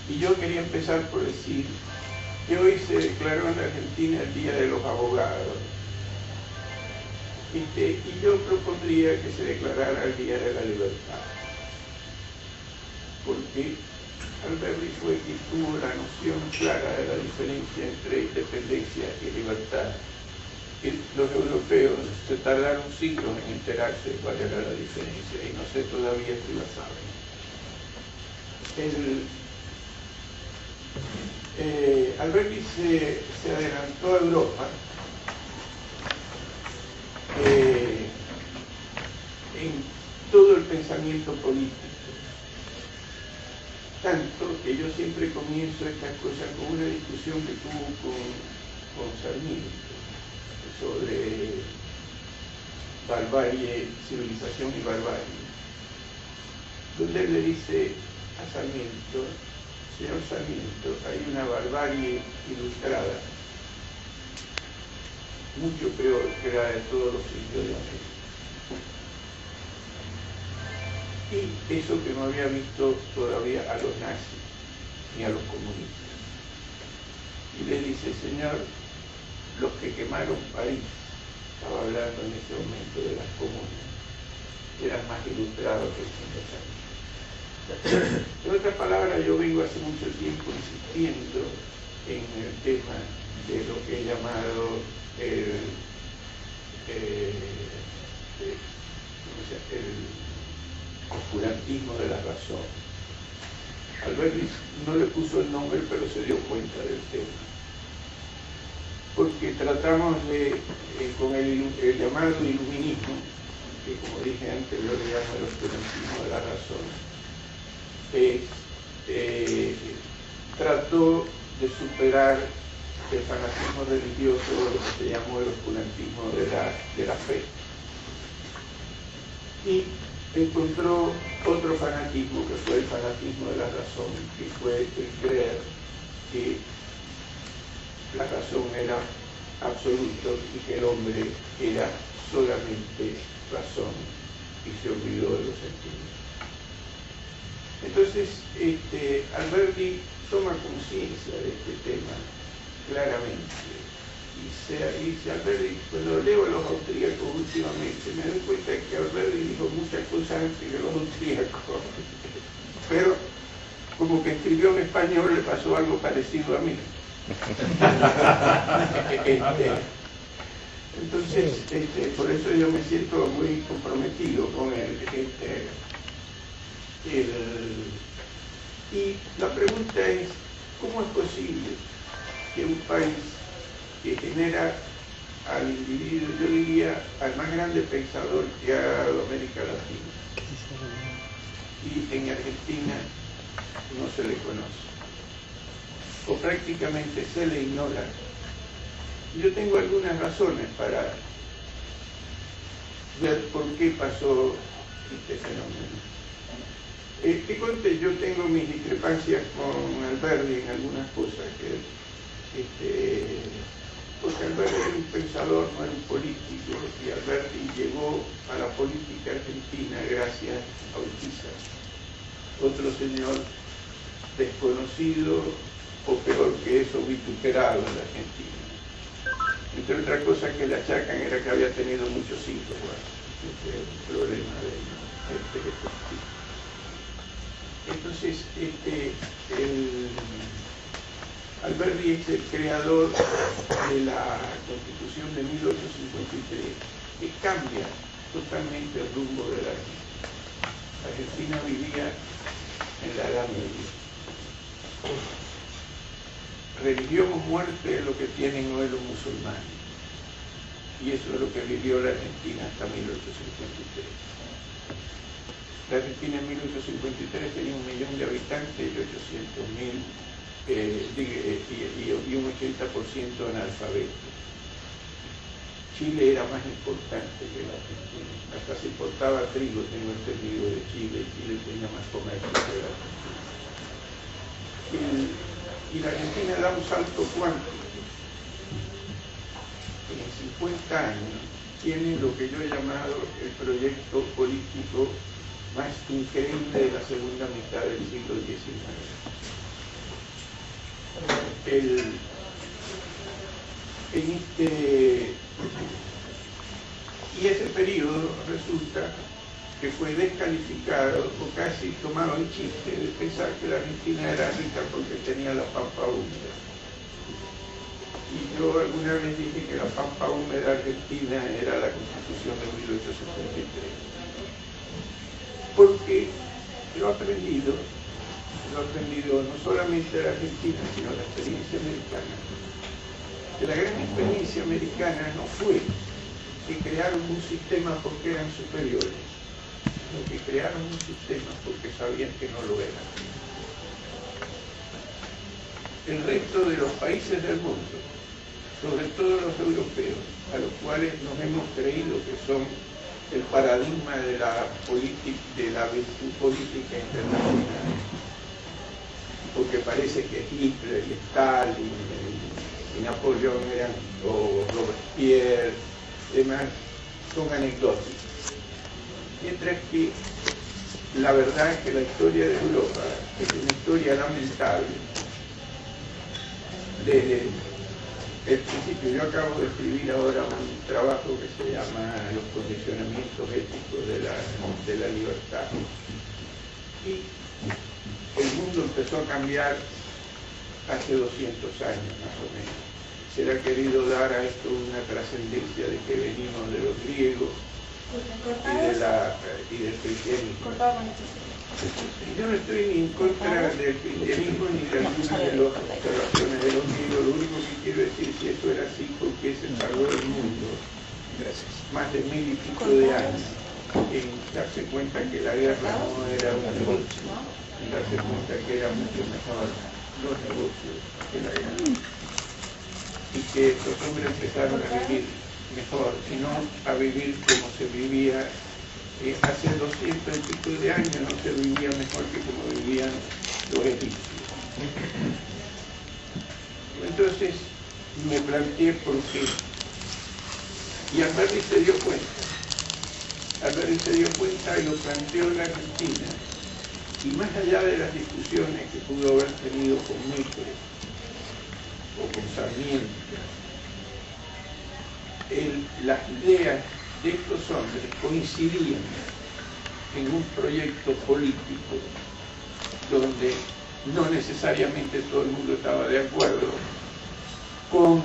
Y yo quería empezar por decir que hoy se declaró en la Argentina el Día de los Abogados. Y yo propondría que se declarara el Día de la Libertad. Porque Alberti fue quien tuvo la noción clara de la diferencia entre independencia y libertad. Y los europeos se tardaron siglos en enterarse de cuál era la diferencia, y no sé todavía si la saben. Alberti se adelantó a Europa en todo el pensamiento político. Tanto que yo siempre comienzo estas cosas con una discusión que tuvo con Sarmiento sobre barbarie, civilización y barbarie, donde él le dice a Sarmiento: señor Sarmiento, hay una barbarie ilustrada mucho peor que la de todos los siglos de América. Y eso que no había visto todavía a los nazis ni a los comunistas. Y le dice: señor, los que quemaron París, estaba hablando en ese momento de las comunas, eran más ilustrados que el. En otras palabras, yo vengo hace mucho tiempo insistiendo en el tema de lo que he llamado el oscurantismo de la razón. Alberti no le puso el nombre, pero se dio cuenta del tema. Porque tratamos de, con el llamado iluminismo, que como dije antes, yo le llamo el oscurantismo de la razón, trató de superar el fanatismo religioso, lo que se llamó el oscurantismo de la fe. Y encontró otro fanatismo, que fue el fanatismo de la razón, que fue el creer que la razón era absoluto y que el hombre era solamente razón y se olvidó de los sentidos. Entonces, Alberti toma conciencia de este tema claramente. Y dice Alberti, cuando leo a los austríacos últimamente, me doy cuenta que Alberti dijo muchas cosas antes que los austríacos, pero como que escribió en español, le pasó algo parecido a mí. Entonces, por eso yo me siento muy comprometido con él. Y la pregunta es: ¿cómo es posible que un país que genera al individuo, yo diría, al más grande pensador que ha dado América Latina, y en Argentina no se le conoce, o prácticamente se le ignora? Yo tengo algunas razones para ver por qué pasó este fenómeno. Que conste, yo tengo mis discrepancias con Alberti en algunas cosas, porque Alberti era un pensador, no era un político, y Alberti llegó a la política argentina gracias a Urquiza, otro señor desconocido, o peor que eso, vituperado en la Argentina. Entre otras cosas que le achacan era que había tenido muchos hijos. Bueno, ese es el problema de Entonces, Alberti es el creador de la Constitución de 1853, que cambia totalmente el rumbo de la Argentina. La Argentina vivía en la Edad Media. Religión o muerte es lo que tienen hoy los musulmanes. Y eso es lo que vivió la Argentina hasta 1853. La Argentina en 1853 tenía 1 millón de habitantes y 800.000 y un 80% analfabetos. Chile era más importante que la Argentina. Hasta se importaba trigo, tengo entendido, de Chile. Chile tenía más comercio que la Argentina. Y la Argentina da un salto cuántico. En 50 años tiene lo que yo he llamado el proyecto político más increíble de la segunda mitad del siglo XIX. Y ese periodo resulta que fue descalificado o casi tomado en chiste de pensar que la Argentina era rica porque tenía la pampa húmeda. Y yo alguna vez dije que la pampa húmeda argentina era la Constitución de 1873. Porque lo he aprendido no solamente de la Argentina, sino de la experiencia americana. Que la gran experiencia americana no fue que crearon un sistema porque eran superiores, sino que crearon un sistema porque sabían que no lo eran. El resto de los países del mundo, sobre todo los europeos, a los cuales nos hemos creído que son el paradigma de la virtud política internacional, porque parece que Hitler y Stalin y Napoleón o Robespierre, demás, son anecdóticos. Mientras que la verdad es que la historia de Europa es una historia lamentable. Desde el principio, yo acabo de escribir ahora un trabajo que se llama Los condicionamientos éticos de la libertad. Y el mundo empezó a cambiar hace 200 años más o menos. Se le ha querido dar a esto una trascendencia de que venimos de los griegos y del cristianismo. Yo no estoy ni en contra del cristianismo ni de algunas de las observaciones de los griegos. Lo único que quiero decir es que eso era así porque se tardó el mundo más de 1000 y pico de años en darse cuenta que la guerra no era un negocio, en darse cuenta que era mucho mejor los negocios que la guerra, y que los hombres empezaron a vivir mejor, sino a vivir como se vivía. Hace 200 y pico de años no se vivía mejor que como vivían los egipcios. Entonces me planteé por qué. Y Alberti se dio cuenta. Alberti se dio cuenta y lo planteó en la Argentina. Y más allá de las discusiones que pudo haber tenido con Mitre o con Sarmiento, las ideas de estos hombres coincidían en un proyecto político donde no necesariamente todo el mundo estaba de acuerdo con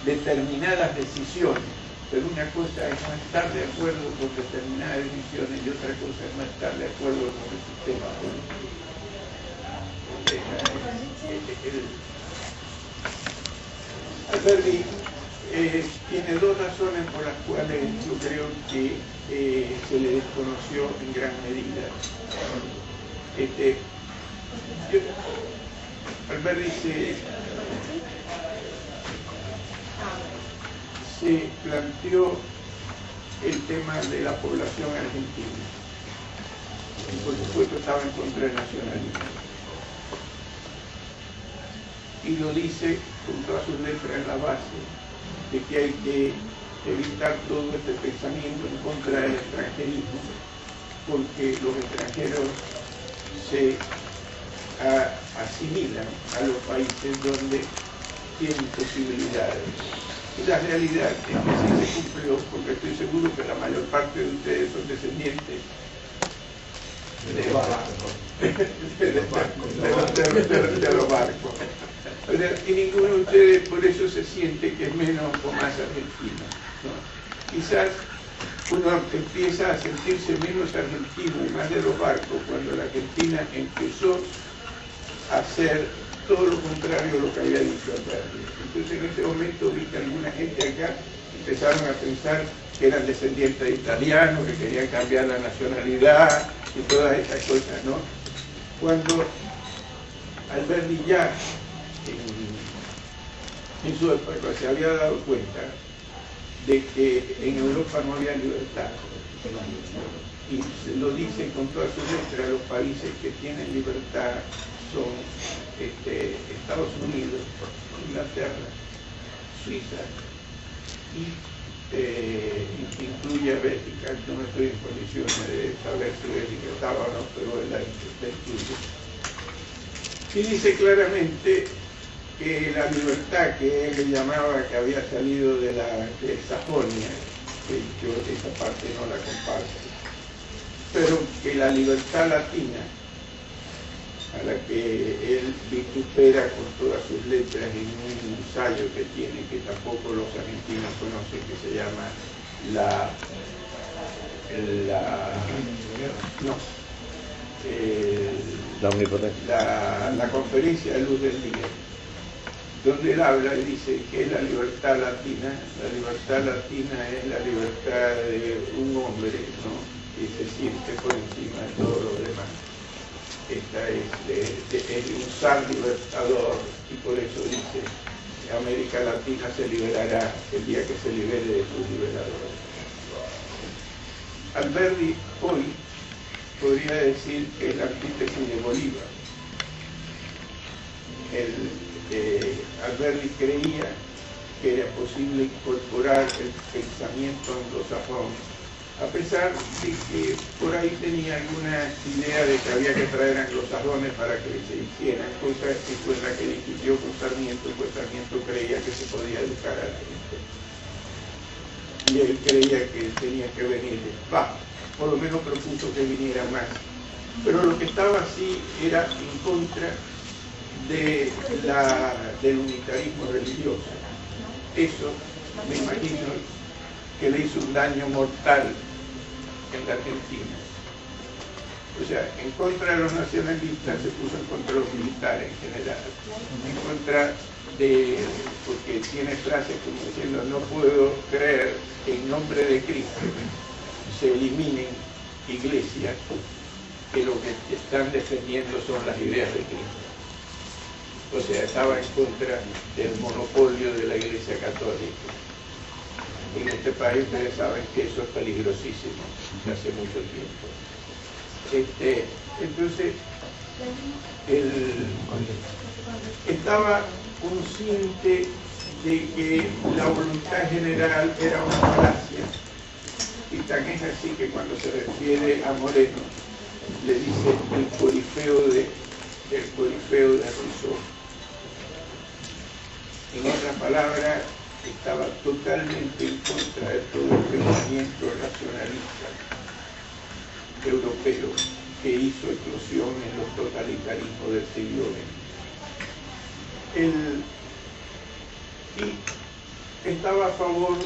determinadas decisiones, pero una cosa es no estar de acuerdo con determinadas decisiones y otra cosa es no estar de acuerdo con el sistema político. Alberti tiene dos razones por las cuales yo creo que se le desconoció en gran medida. Alberti se planteó el tema de la población argentina. Y por supuesto estaba en contra del nacionalismo. Y lo dice con todas sus letras en la base, de que hay que evitar todo este pensamiento en contra del extranjerismo, porque los extranjeros se asimilan a los países donde tienen posibilidades. Y la realidad es que sí se cumplió, porque estoy seguro que la mayor parte de ustedes son descendientes de los barcos. Y ninguno de ustedes por eso se siente que es menos o más argentino, ¿no? Quizás uno empieza a sentirse menos argentino y más de los barcos cuando la Argentina empezó a hacer todo lo contrario a lo que había dicho Alberti. Entonces en ese momento vi que alguna gente acá empezaron a pensar que eran descendientes de italianos, que querían cambiar la nacionalidad y todas esas cosas, ¿no? Cuando Alberti ya en su época se había dado cuenta de que en Europa no había libertad, y lo dice con todas sus letras: los países que tienen libertad son Estados Unidos, Inglaterra, Suiza y incluye a Bélgica. Yo no estoy en condiciones de saber si Bélgica estaba o no, pero él la incluye. Y dice claramente que la libertad que él llamaba que había salido de Sajonia, que yo esa parte no la comparto, pero que la libertad latina, a la que él vitupera con todas sus letras en un ensayo que tiene, que tampoco los argentinos conocen, que se llama la omnipotencia, la conferencia de luz del día, donde él habla y dice que es la libertad latina. La libertad latina es la libertad de un hombre, ¿no?, que se siente por encima de todo lo demás. Esta es un zar libertador, y por eso dice que América Latina se liberará el día que se libere de sus liberadores. Alberdi hoy podría decir que es la antítesis de Bolívar. Alberdi creía que era posible incorporar el pensamiento anglosajón, a pesar de que por ahí tenía alguna idea de que había que traer anglosajones para que se hicieran cosas, que fue la que discutió con Sarmiento, pues Sarmiento creía que se podía educar a la gente. Y él creía que tenía que venir, por lo menos propuso que viniera más. Pero lo que estaba así era en contra del unitarismo religioso. Eso, me imagino, que le hizo un daño mortal en la Argentina. O sea, en contra de los nacionalistas se puso en contra de los militares en general, en contra porque tiene frases como diciendo: no puedo creer que en nombre de Cristo se eliminen iglesias que lo que están defendiendo son las ideas de Cristo. O sea, estaba en contra del monopolio de la Iglesia Católica. En este país ustedes saben que eso es peligrosísimo desde hace mucho tiempo. Entonces, él estaba consciente de que la voluntad general era una falacia, y tan es así que cuando se refiere a Moreno le dice el corifeo de Rousseau. En otras palabras, estaba totalmente en contra de todo el pensamiento racionalista europeo que hizo eclosión en los totalitarismos del siglo XX. Y estaba a favor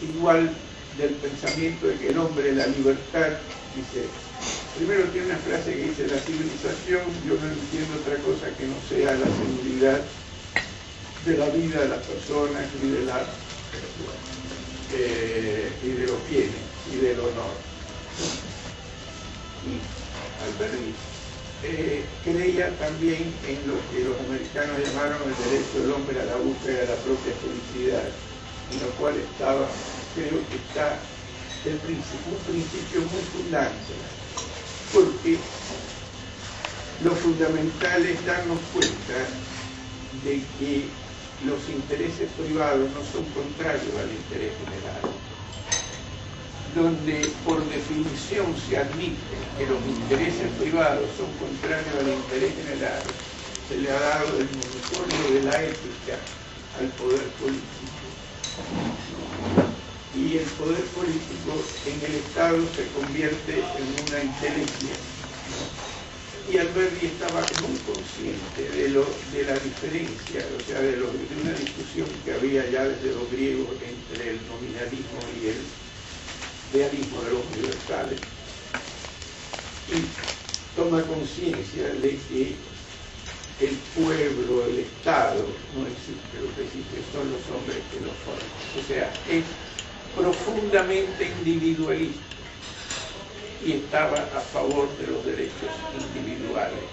igual del pensamiento de que el hombre, la libertad, dice, primero tiene una frase que dice: la civilización, yo no entiendo otra cosa que no sea la seguridad de la vida de las personas y de los bienes y del honor. Y Alberdi creía también en lo que los americanos llamaron el derecho del hombre a la búsqueda de la propia felicidad, en lo cual creo que está un principio muy fundante, porque lo fundamental es darnos cuenta de que los intereses privados no son contrarios al interés general. Donde por definición se admite que los intereses privados son contrarios al interés general, se le ha dado el monopolio de la ética al poder político. Y el poder político en el Estado se convierte en una inteligencia. Y Alberdi estaba muy consciente de la diferencia, o sea, de una discusión que había ya desde los griegos entre el nominalismo y el realismo de los universales. Y toma conciencia de que el pueblo, el Estado, no existe, lo que existe son los hombres que lo forman. O sea, es profundamente individualista y estaba a favor de los derechos individuales.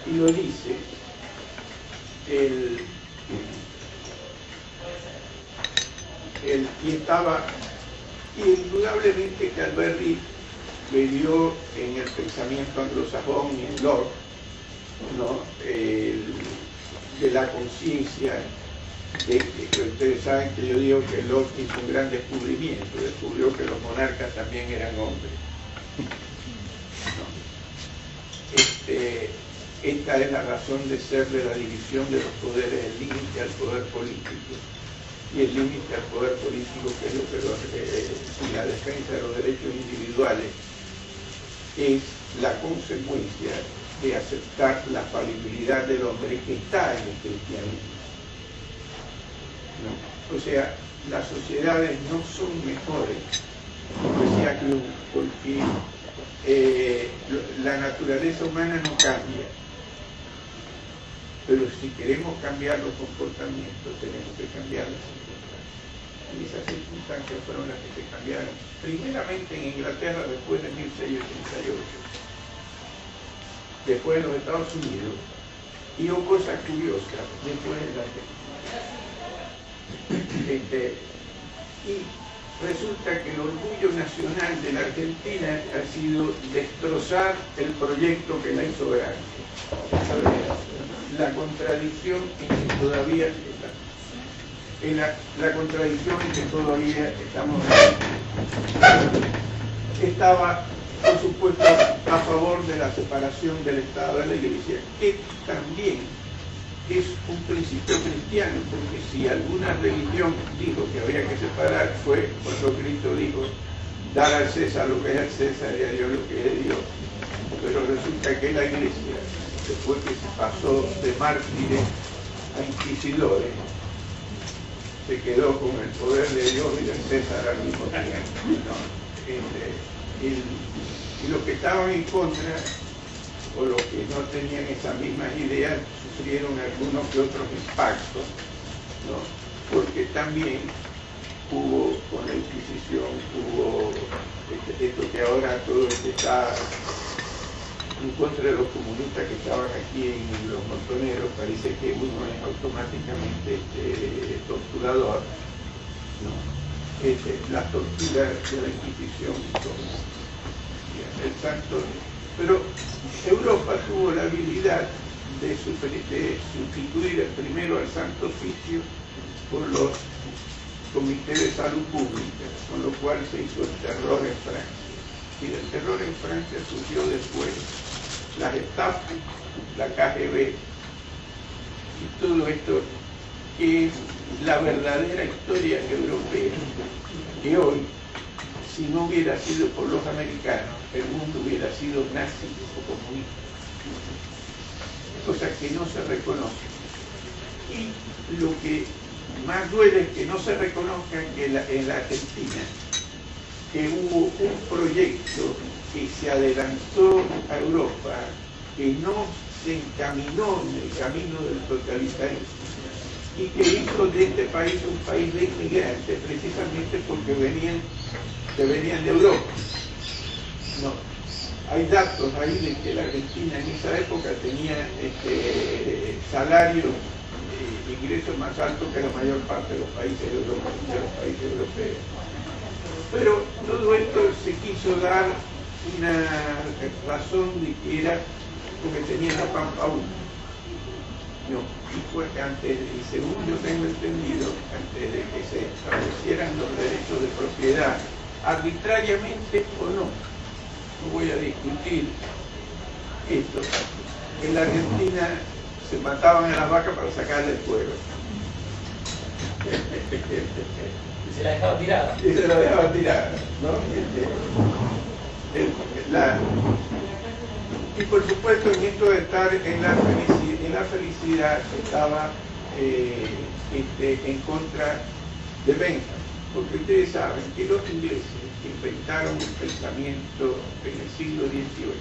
Y lo dice y indudablemente que Alberdi vivió en el pensamiento anglosajón y en Locke, ¿no?, de la conciencia Ustedes saben que yo digo que Locke hizo un gran descubrimiento, descubrió que los monarcas también eran hombres. Esta es la razón de ser de la división de los poderes, el límite al poder político. Y el límite al poder político, que es lo que y la defensa de los derechos individuales, es la consecuencia de aceptar la falibilidad del hombre que está en el cristianismo. ¿No? O sea, las sociedades no son mejores, decía Club, porque la naturaleza humana no cambia. Pero si queremos cambiar los comportamientos, tenemos que cambiar las circunstancias. Y esas circunstancias fueron las que se cambiaron, primeramente en Inglaterra después de 1688, después en los Estados Unidos, y hubo cosas curiosas después de la y resulta que el orgullo nacional de la Argentina ha sido destrozar el proyecto que la hizo grande. La contradicción en que todavía estamos estaba, por supuesto, a favor de la separación del Estado de la Iglesia, que también es un principio cristiano, porque si alguna religión dijo que había que separar, fue cuando Cristo dijo: dar al César lo que es al César y a Dios lo que es de Dios. Pero resulta que la Iglesia, después que se pasó de mártires a inquisidores, se quedó con el poder de Dios y del César al mismo tiempo, ¿no? Y los que estaban en contra, o los que no tenían esas mismas ideas, sufrieron algunos que otros impactos, ¿no? Porque también hubo, con la Inquisición, hubo esto que ahora todo el que está en contra de los comunistas que estaban aquí en los montoneros, parece que uno es automáticamente torturador, ¿no? La tortura de la Inquisición, el santo. Pero Europa tuvo la habilidad de sustituir primero al Santo Oficio por los comités de salud pública, con lo cual se hizo el terror en Francia. Y del terror en Francia surgió después la Gestapo, la KGB, y todo esto que es la verdadera historia europea, que hoy, si no hubiera sido por los americanos, el mundo hubiera sido nazi o comunista, cosas que no se reconocen. Y lo que más duele es que no se reconozca que en la Argentina que hubo un proyecto que se adelantó a Europa, que no se encaminó en el camino del totalitarismo y que hizo de este país un país de inmigrantes, precisamente porque venían de Europa. No, hay datos ahí de que la Argentina en esa época tenía salarios, ingresos más altos que la mayor parte de los países europeos. Pero todo esto se quiso dar una razón de que era porque tenía la Pampa 1. No, y fue antes, y según yo tengo entendido, antes de que se establecieran los derechos de propiedad, arbitrariamente o no voy a discutir esto, en la Argentina se mataban a las vacas para sacarle el cuero. Se la dejaba tirada. Y se la dejaba tirada, ¿no? Y por supuesto en esto de estar en la felicidad estaba en contra de Bentham, porque ustedes saben que los ingleses inventaron el pensamiento en el siglo XVIII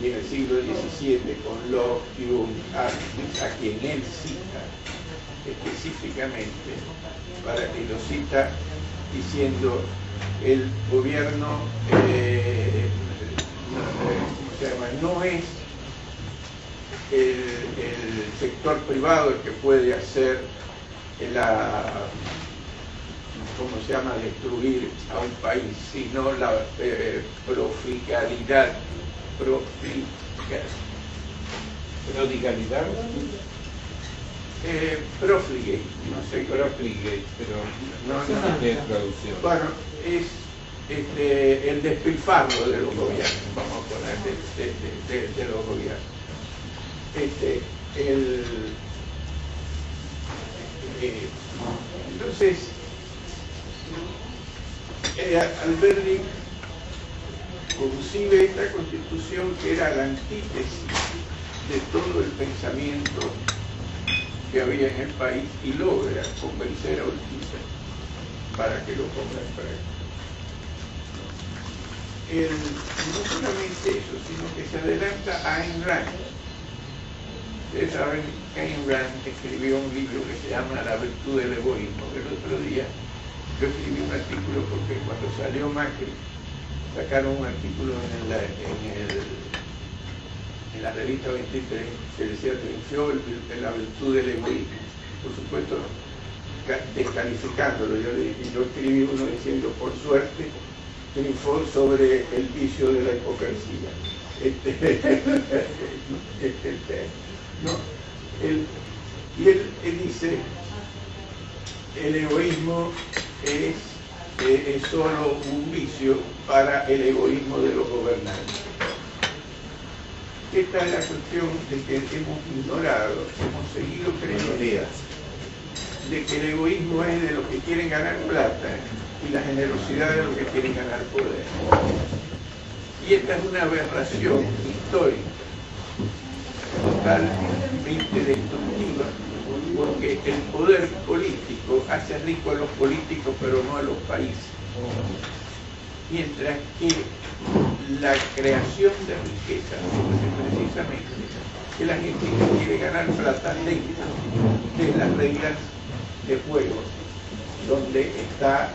y en el siglo XVII con Locke, Hume, a quien él cita específicamente, para que lo cita diciendo: el gobierno no es el sector privado el que puede hacer destruir a un país, sino la ¿Prodigalidad? Profligate, no sé. Profligate, pero no tiene traducción. Bueno, es el despilfarro de los gobiernos, vamos a poner, de los gobiernos. Entonces, Alberti concibe esta constitución que era la antítesis de todo el pensamiento que había en el país y logra convencer a Urquiza para que lo ponga en práctica. No solamente eso, sino que se adelanta a Ayn Rand. Ustedes saben que Ayn Rand escribió un libro que se llama La virtud del egoísmo. El otro día yo escribí un artículo porque cuando salió Macri sacaron un artículo en la revista 23 que decía triunfó la virtud del egoísmo. Por supuesto, descalificándolo. Yo escribí uno diciendo, por suerte, triunfó sobre el vicio de la hipocresía. Y él dice, el egoísmo es solo un vicio para el egoísmo de los gobernantes. Esta es la cuestión de que hemos ignorado, hemos seguido creyendo de que el egoísmo es de los que quieren ganar plata y la generosidad de los que quieren ganar poder. Y esta es una aberración histórica totalmente destructiva, porque el poder político hace rico a los políticos pero no a los países, mientras que la creación de riqueza es precisamente que la gente quiere ganar plata dentro de las reglas de juego donde está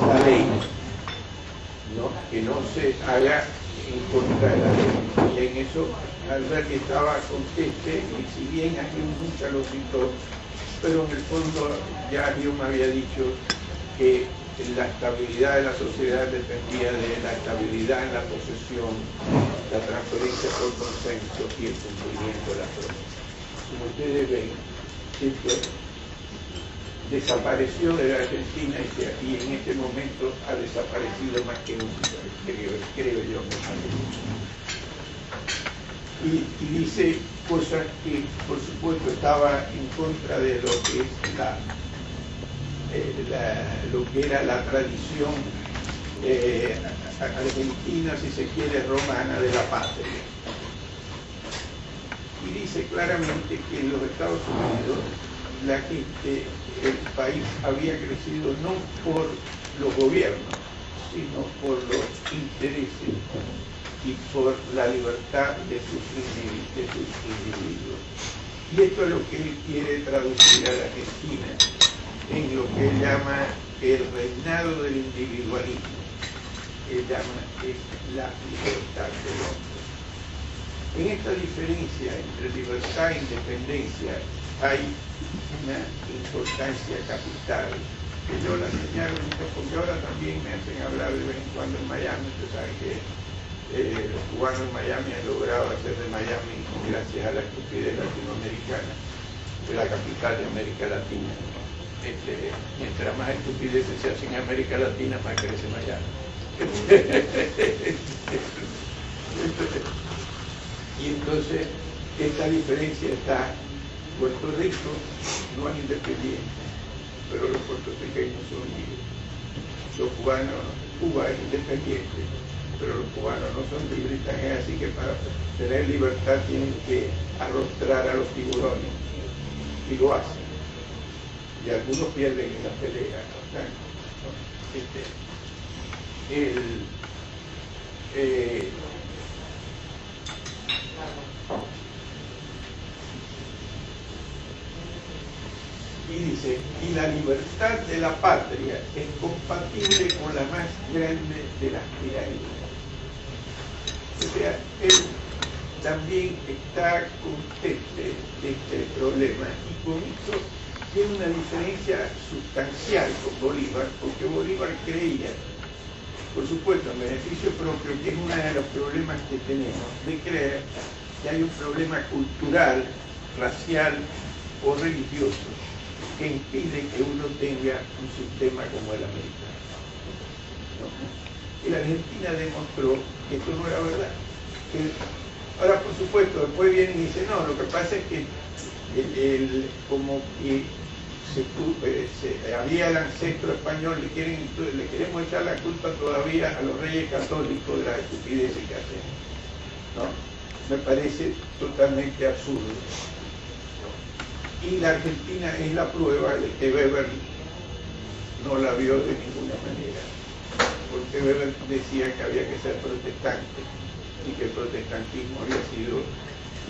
la ley, ¿no? Que no se haga en contra de la ley. Y en eso Alberti estaba conteste, y si bien Hume nunca lo citó, pero en el fondo ya Hume había dicho que la estabilidad de la sociedad dependía de la estabilidad en la posesión, la transferencia por consenso y el cumplimiento de las promesas. Como ustedes ven, esto desapareció de la Argentina y en este momento ha desaparecido más que nunca, creo yo. Y dice cosas que por supuesto estaba en contra de lo que es lo que era la tradición argentina, si se quiere, romana de la patria. Y dice claramente que en los Estados Unidos el país había crecido no por los gobiernos, sino por los intereses y por la libertad de sus individuos. Y esto es lo que él quiere traducir a la Argentina en lo que él llama el reinado del individualismo. Él llama es la libertad del hombre. En esta diferencia entre libertad e independencia hay una importancia capital que yo la señalo porque ahora también me hacen hablar de vez en cuando en Miami. Usted sabe que los cubanos en Miami han logrado hacer de Miami, gracias a la estupidez latinoamericana, de la capital de América Latina. Mientras más estupideces se hacen en América Latina, más crece Miami. Y entonces esta diferencia está. Puerto Rico no es independiente, pero los puertorriqueños son libres. Los cubanos, Cuba es independiente, pero los cubanos no son libres. Tan es así que para tener libertad tienen que arrostrar a los tiburones, y lo hacen. Y algunos pierden en la pelea, ¿no? Y dice, y la libertad de la patria es compatible con la más grande de las tiranías. O sea, él también está consciente de este problema y con eso tiene una diferencia sustancial con Bolívar, porque Bolívar creía, por supuesto, en beneficio propio, que es uno de los problemas que tenemos, de creer que hay un problema cultural, racial o religioso que impide que uno tenga un sistema como el americano. ¿No? Y la Argentina demostró que esto no era verdad. Ahora, por supuesto, después vienen y dicen, no, lo que pasa es que como que había el ancestro español, le queremos echar la culpa todavía a los reyes católicos de las estupideces que hacen. ¿No? Me parece totalmente absurdo. Y la Argentina es la prueba de que Weber no la vio de ninguna manera, porque Weber decía que había que ser protestante y que el protestantismo había sido,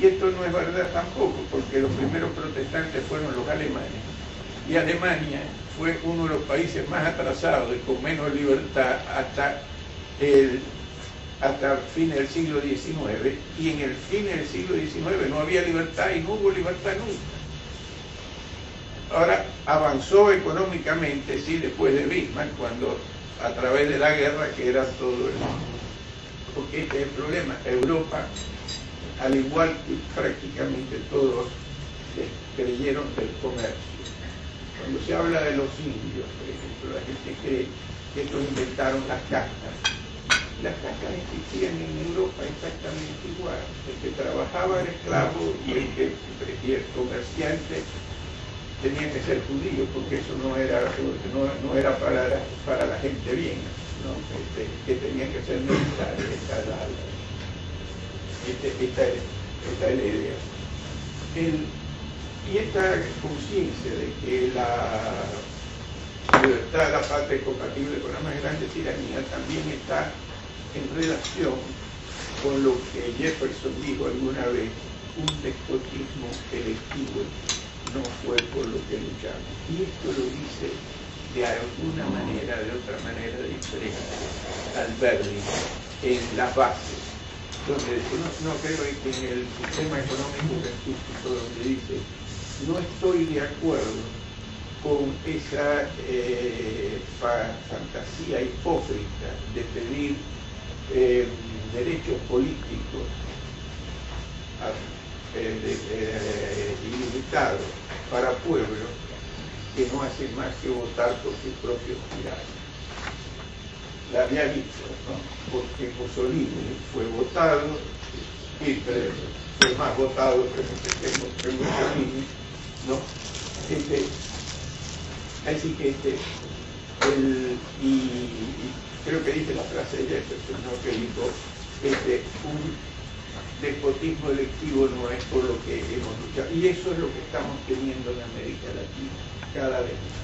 y esto no es verdad tampoco, porque los primeros protestantes fueron los alemanes, y Alemania fue uno de los países más atrasados y con menos libertad hasta fin del siglo XIX, y en el fin del siglo XIX no había libertad y no hubo libertad nunca. Ahora avanzó económicamente, sí, después de Bismarck, cuando a través de la guerra, que era todo el mundo. Porque este es el problema. Europa, al igual que prácticamente todos, creyeron del comercio. Cuando se habla de los indios, por ejemplo, la gente cree que estos inventaron las castas. Las castas existían en Europa exactamente igual. El que trabajaba era esclavo y el comerciante tenía que ser judío, porque eso no era para la gente bien, ¿no? Que tenía que ser militares. Esta es la idea. Y esta conciencia de que la libertad de la patria es compatible con la más grande tiranía también está en relación con lo que Jefferson dijo alguna vez: un despotismo electivo no fue por lo que luchamos. Y esto lo dice de alguna manera, de otra manera diferente, Alberti en las bases, donde no creo que en el sistema económico científico, donde dice: no estoy de acuerdo con esa fantasía hipócrita de pedir derechos políticos ilimitados para pueblos que no hacen más que votar por sus propios tiranos. La había dicho, ¿no? Porque Mussolini fue votado, Hitler fue más votado que Mussolini, ¿no? Así que y creo que dice la frase de Jefferson, ¿no? Que dijo, un despotismo electivo no es por lo que hemos luchado. Y eso es lo que estamos teniendo en América Latina cada vez más.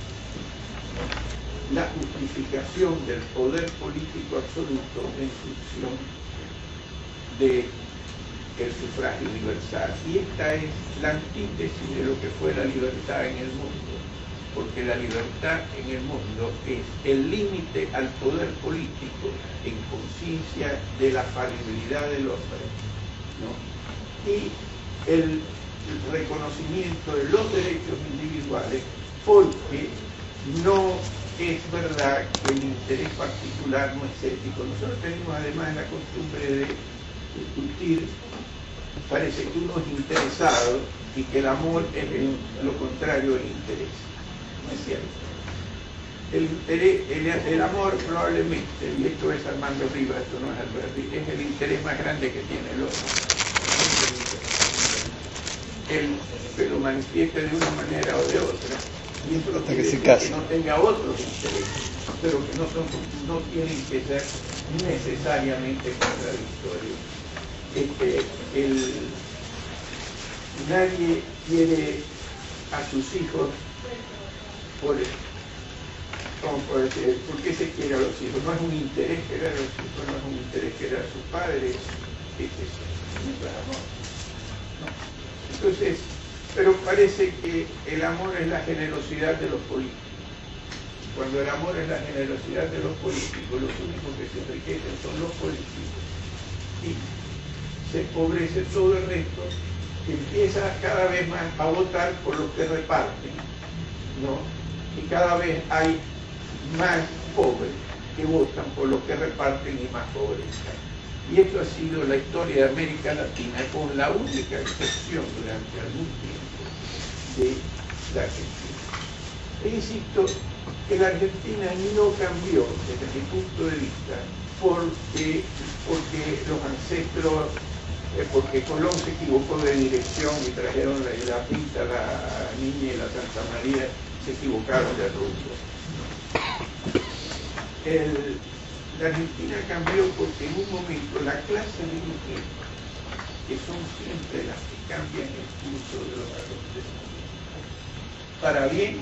La justificación del poder político absoluto en función del sufragio universal. Y esta es la antítesis de lo que fue la libertad en el mundo. Porque la libertad en el mundo es el límite al poder político en conciencia de la falibilidad del hombre, ¿no? Y el reconocimiento de los derechos individuales, porque no es verdad que el interés particular no es ético. Nosotros tenemos además la costumbre de discutir, parece que uno es interesado y que el amor es lo contrario del interés. No es cierto. El amor probablemente, y esto es Armando Rivas, esto no es Alberti, es el interés más grande que tiene el hombre. Él se lo manifiesta de una manera o de otra, y eso no quiere decir que no tenga otros intereses, pero que no tienen que ser necesariamente contradictorios. Nadie quiere a sus hijos ¿por qué se quiere a los hijos? No es un interés querer a los hijos, no es un interés querer a sus padres, no es amor. ¿No? Entonces, pero parece que el amor es la generosidad de los políticos. Cuando el amor es la generosidad de los políticos, los únicos que se enriquecen son los políticos. Y se empobrece todo el resto, que empieza cada vez más a votar por los que reparten, ¿no? Y cada vez hay más pobres que votan por los que reparten y más pobres. Y esto ha sido la historia de América Latina, con la única excepción durante algún tiempo de la Argentina. E insisto que la Argentina no cambió desde mi punto de vista porque los ancestros, porque Colón se equivocó de dirección y trajeron la Pinta, la Niña y la Santa María, se equivocaron de rumbo. La Argentina cambió porque en un momento la clase dirigente, que son siempre las que cambian el curso de los acontecimientos, para bien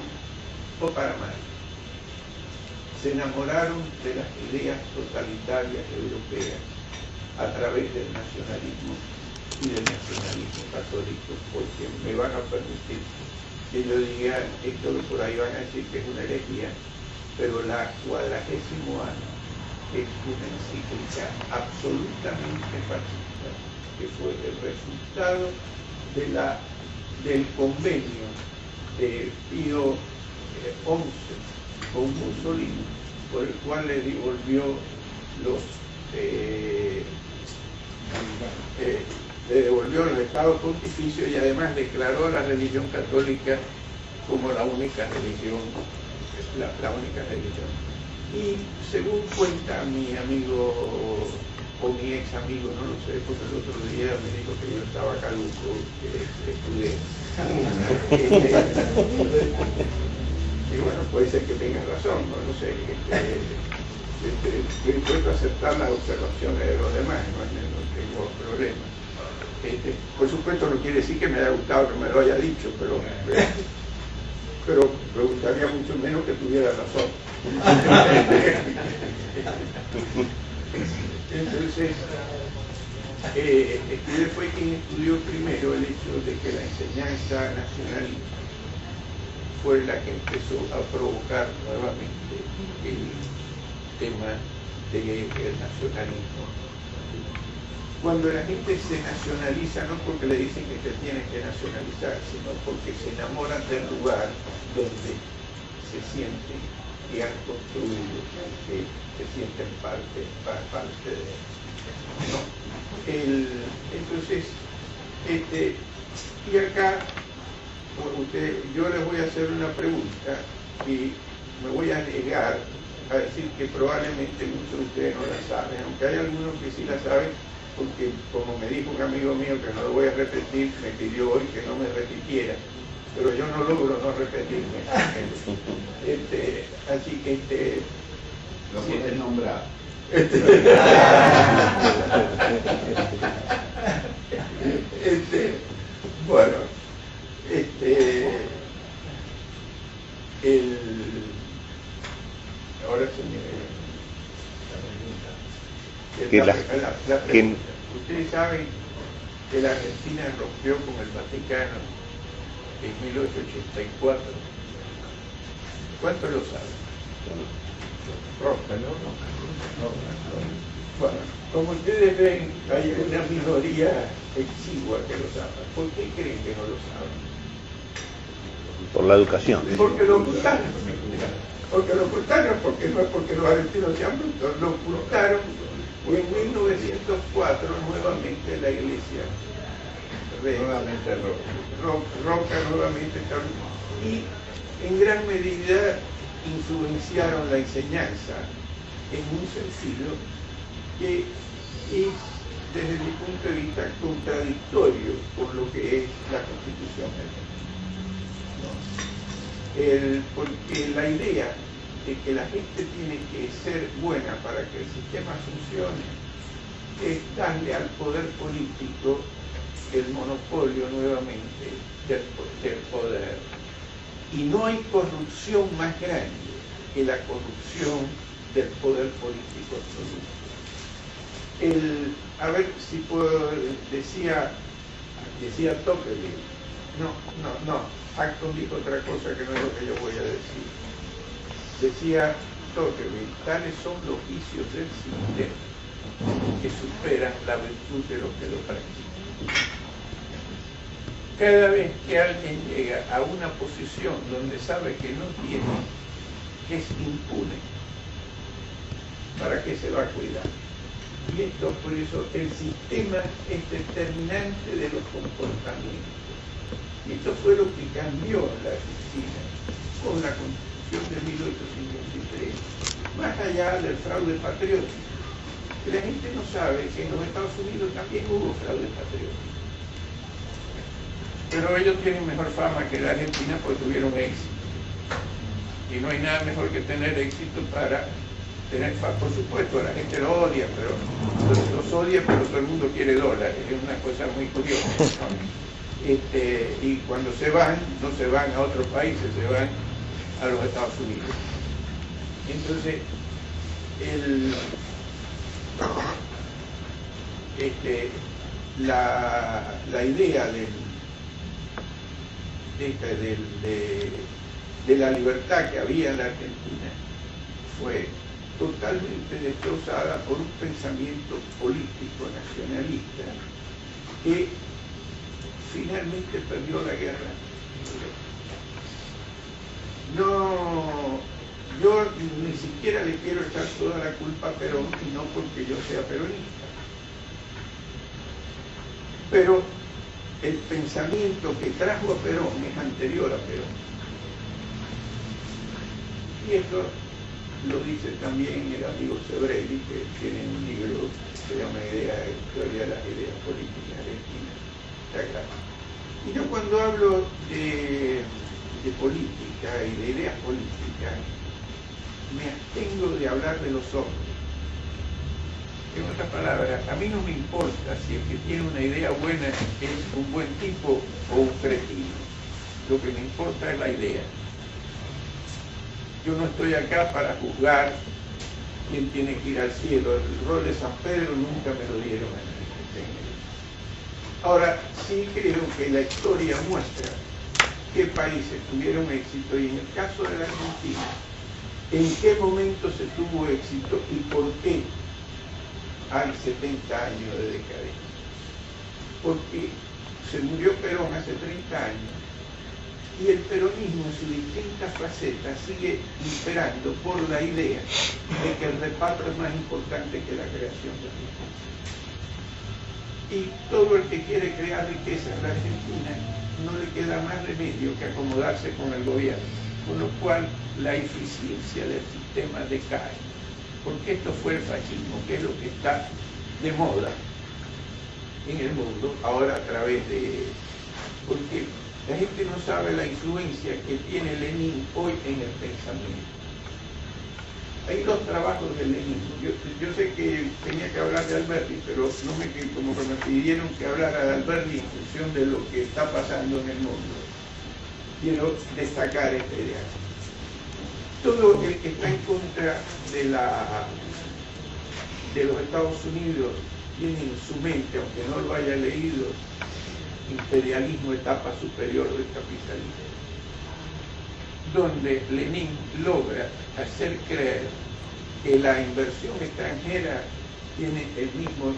o para mal, se enamoraron de las ideas totalitarias europeas a través del nacionalismo y del nacionalismo católico, porque me van a permitir que yo diga esto que por ahí van a decir que es una herejía, pero la 40º año es una encíclica absolutamente fascista, que fue el resultado del convenio de Pío XI con Mussolini, por el cual le devolvió los estados pontificios y además declaró a la religión católica como la única religión, la única religión. Y según cuenta mi amigo o mi ex amigo, no lo sé, porque el otro día me dijo que yo estaba caduco, que estudié. Y bueno, puede ser que tengas razón, no sé. Estoy dispuesto a aceptar las observaciones de los demás, no tengo problema. Por supuesto no quiere decir que me haya gustado que me lo haya dicho, pero me gustaría mucho menos que tuviera razón. Entonces, Esquivel fue quien estudió primero el hecho de que la enseñanza nacionalista fue la que empezó a provocar nuevamente el tema del nacionalismo. Cuando la gente se nacionaliza, no porque le dicen que se tienen que nacionalizar, sino porque se enamoran del lugar donde se sienten que han construido, que se sienten parte de él. ¿No? Entonces, y acá yo les voy a hacer una pregunta y me voy a negar a decir que probablemente muchos de ustedes no la saben, aunque hay algunos que sí la saben, porque como me dijo un amigo mío que no lo voy a repetir, me pidió hoy que no me repitiera, pero yo no logro no repetirme. Así que lo puedes nombrar. Bueno, ahora se me la pregunta. Ustedes saben que la Argentina rompió con el Vaticano en 1884. ¿Cuántos lo saben? Roca, ¿no? Bueno, como ustedes ven, hay una minoría exigua que lo sabe. ¿Por qué creen que no lo saben? Por la educación. Porque lo ocultaron. Porque no es porque los argentinos sean brutos, lo ocultaron. Y en 1904 nuevamente la iglesia Roca nuevamente y en gran medida influenciaron la enseñanza en un sentido que es desde mi punto de vista contradictorio con lo que es la Constitución argentina. Porque la idea de que la gente tiene que ser buena para que el sistema funcione es darle al poder político el monopolio nuevamente del poder. Y no hay corrupción más grande que la corrupción del poder político absoluto. A ver si puedo, decía Tocqueville, no, Acton dijo otra cosa que no es lo que yo voy a decir. Decía Tocqueville, tales son los vicios del sistema que superan la virtud de los que lo practican. Cada vez que alguien llega a una posición donde sabe que no tiene, que es impune, ¿para qué se va a cuidar? Y esto, por eso, el sistema es determinante de los comportamientos. Y esto fue lo que cambió la Argentina con la Constitución de 1853, más allá del fraude patriótico. La gente no sabe que en los Estados Unidos también hubo fraude patriótico. Pero ellos tienen mejor fama que la Argentina porque tuvieron éxito. Y no hay nada mejor que tener éxito para tener fama. Por supuesto, la gente lo odia, pero los odia, pero todo el mundo quiere dólares. Es una cosa muy curiosa, ¿no? Y cuando se van, no se van a otros países, se van a los Estados Unidos. Entonces, la idea de la libertad que había en la Argentina fue totalmente destrozada por un pensamiento político nacionalista que finalmente perdió la guerra. No, yo ni siquiera le quiero echar toda la culpa a Perón, y no porque yo sea peronista. Pero el pensamiento que trajo a Perón es anterior a Perón. Y esto lo dice también el amigo Sebrelli, que tiene un libro que se llama Teoría de las Ideas Políticas Argentinas. Está claro. Y yo cuando hablo de política y de ideas políticas, me abstengo de hablar de los hombres. En otras palabras, a mí no me importa si el que tiene una idea buena es un buen tipo o un cretino. Lo que me importa es la idea. Yo no estoy acá para juzgar quién tiene que ir al cielo. El rol de San Pedro nunca me lo dieron a mí. Ahora, sí creo que la historia muestra qué países tuvieron éxito y en el caso de la Argentina, en qué momento se tuvo éxito y por qué hay 70 años de decadencia. Porque se murió Perón hace 30 años y el peronismo en sus distintas facetas sigue imperando por la idea de que el reparto es más importante que la creación de riqueza. Y todo el que quiere crear riqueza en la Argentina no le queda más remedio que acomodarse con el gobierno, con lo cual la eficiencia del sistema decae. Porque esto fue el fascismo, que es lo que está de moda en el mundo, ahora a través de... Porque la gente no sabe la influencia que tiene Lenin hoy en el pensamiento. Hay dos trabajos de Lenin. Yo sé que tenía que hablar de Alberti, pero como que me pidieron que hablara de Alberti en función de lo que está pasando en el mundo. Quiero destacar esta idea. Todo el que está en contra de los Estados Unidos tiene en su mente, aunque no lo haya leído, imperialismo, etapa superior del capitalismo, donde Lenin logra hacer creer que la inversión extranjera tiene el mismo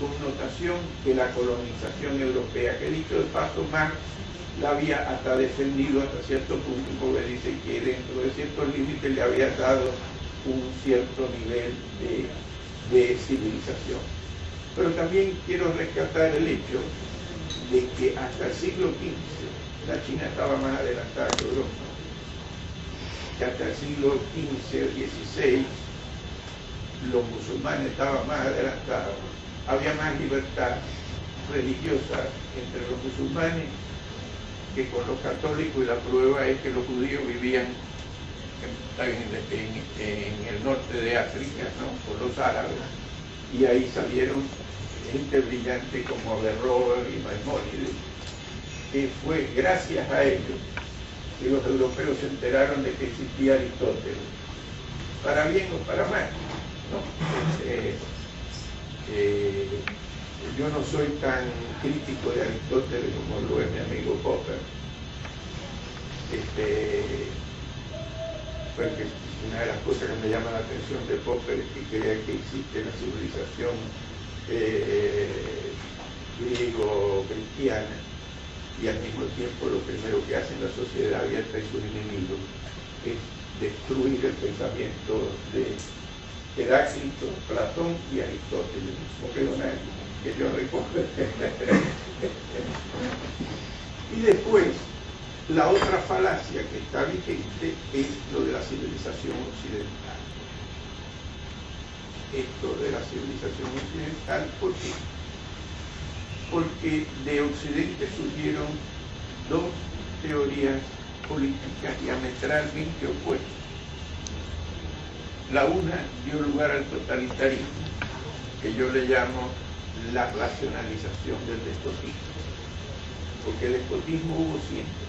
connotación que la colonización europea, que dicho de paso Marx la había hasta defendido hasta cierto punto, porque dice que dentro de ciertos límites le había dado un cierto nivel de civilización. Pero también quiero rescatar el hecho de que hasta el siglo XV la China estaba más adelantada que Europa, que hasta el siglo XV o XVI los musulmanes estaban más adelantados, había más libertad religiosa entre los musulmanes que con los católicos, y la prueba es que los judíos vivían en el norte de África, ¿no?, con los árabes, y ahí salieron gente brillante como Averroes y Maimónides, que fue gracias a ellos que los europeos se enteraron de que existía Aristóteles, para bien o para mal, ¿no? Yo no soy tan crítico de Aristóteles como lo es mi amigo Popper. Porque una de las cosas que me llama la atención de Popper es que crea que existe la civilización griego-cristiana, y al mismo tiempo lo primero que hace en la sociedad abierta y sus enemigos es destruir el pensamiento Heráclito, Platón y Aristóteles, no quedó nadie que yo recuerde. Y después, la otra falacia que está vigente es lo de la civilización occidental. Esto de la civilización occidental, ¿por qué? Porque de Occidente surgieron dos teorías políticas diametralmente opuestas. La una dio lugar al totalitarismo, que yo le llamo la racionalización del despotismo, porque el despotismo hubo siempre,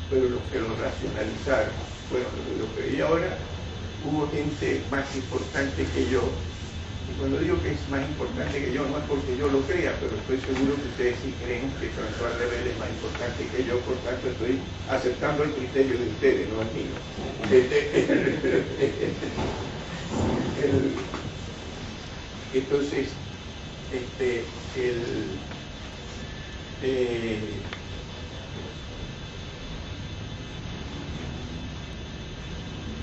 pero los que lo racionalizaron fueron los europeos. Y ahora hubo gente más importante que yo, y cuando digo que es más importante que yo, no es porque yo lo crea, pero estoy seguro que ustedes sí creen que François Rebel es más importante que yo, por tanto estoy aceptando el criterio de ustedes, no el mío. Entonces,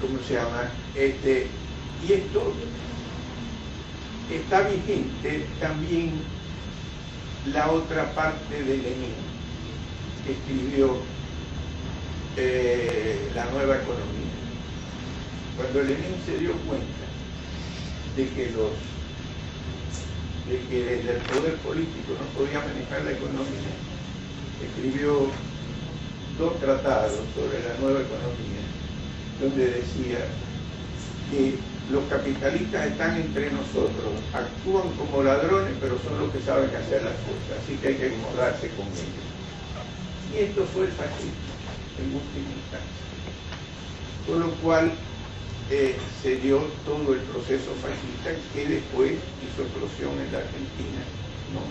¿cómo se llama? Y esto está vigente también la otra parte de Lenin, que escribió La Nueva Economía. Cuando Lenin se dio cuenta de que desde el poder político no podía manejar la economía, escribió dos tratados sobre la nueva economía, donde decía que los capitalistas están entre nosotros, actúan como ladrones, pero son los que saben hacer las cosas, así que hay que acomodarse con ellos. Y esto fue el fascismo, en última instancia. Con lo cual se dio todo el proceso fascista que después hizo explosión en la Argentina, ¿no?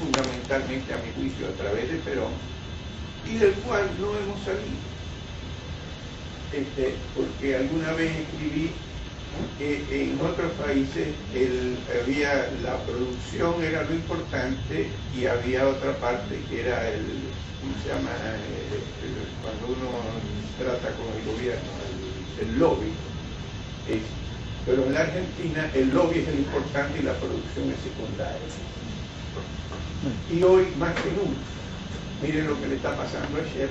Fundamentalmente a mi juicio a través de Perón, y del cual no hemos salido. Porque alguna vez escribí que en otros países la producción era lo importante y había otra parte que era ¿cómo se llama? Cuando uno trata con el gobierno, el lobby. Pero en la Argentina el lobby es el importante y la producción es secundaria. Y hoy más que nunca, miren lo que le está pasando a Shell.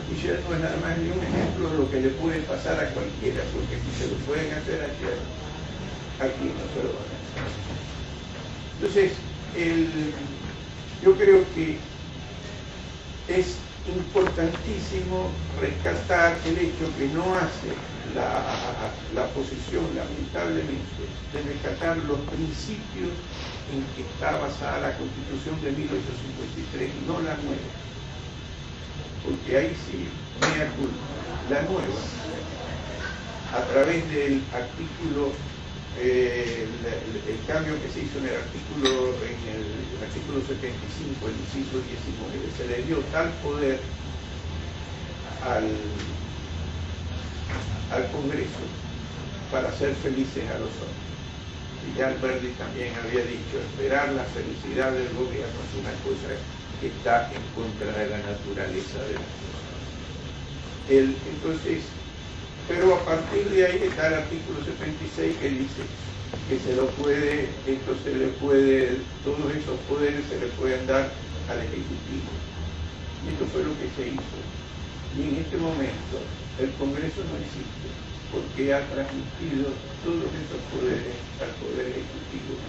Y Shell no es nada más ni un ejemplo de lo que le puede pasar a cualquiera, porque si se lo pueden hacer a Shell, aquí no se lo van a hacer. Entonces, yo creo que es importantísimo rescatar el hecho que no hace la posición, lamentablemente, de rescatar los principios en que está basada la Constitución de 1853 y no la nueva. Porque ahí sí, mea culpa, la nueva, a través del artículo, el cambio que se hizo en el artículo 75, el inciso 19, se le dio tal poder al Congreso para hacer felices a los hombres. Y ya Alberti también había dicho, esperar la felicidad del gobierno es una cosa que está en contra de la naturaleza de las cosas. Entonces, pero a partir de ahí está el artículo 76 que dice que todos esos poderes se le pueden dar al Ejecutivo. Y esto fue lo que se hizo. Y en este momento el Congreso no existe, porque ha transmitido todos esos poderes al Poder Ejecutivo.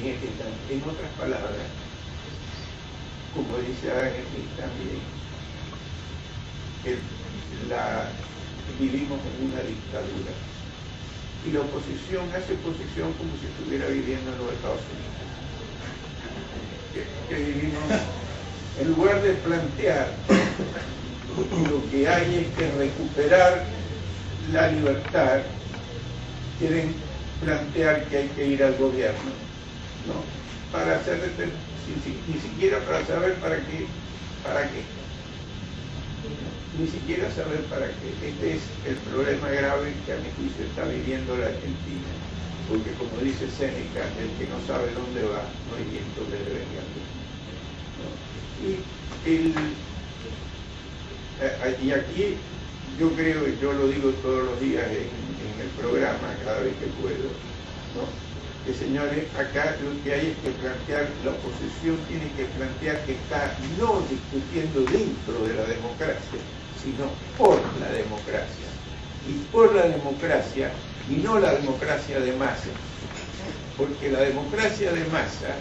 En otras palabras, como dice Adam Smith también, vivimos en una dictadura. Y la oposición hace oposición como si estuviera viviendo en los Estados Unidos. Que vivimos, en lugar de plantear lo que hay es que recuperar la libertad, quieren plantear que hay que ir al gobierno, ¿no? Para hacer, ni siquiera para saber para qué, ni siquiera saber para qué. Este es el problema grave que a mi juicio está viviendo la Argentina, porque como dice Séneca, el que no sabe dónde va, no hay viento que le venga bien, ¿no? Y aquí yo creo, y yo lo digo todos los días en el programa, cada vez que puedo, ¿no? Que señores, acá lo que hay es que plantear, la oposición tiene que plantear que está no discutiendo dentro de la democracia, sino por la democracia. Y por la democracia, y no la democracia de masa. Porque la democracia de masa,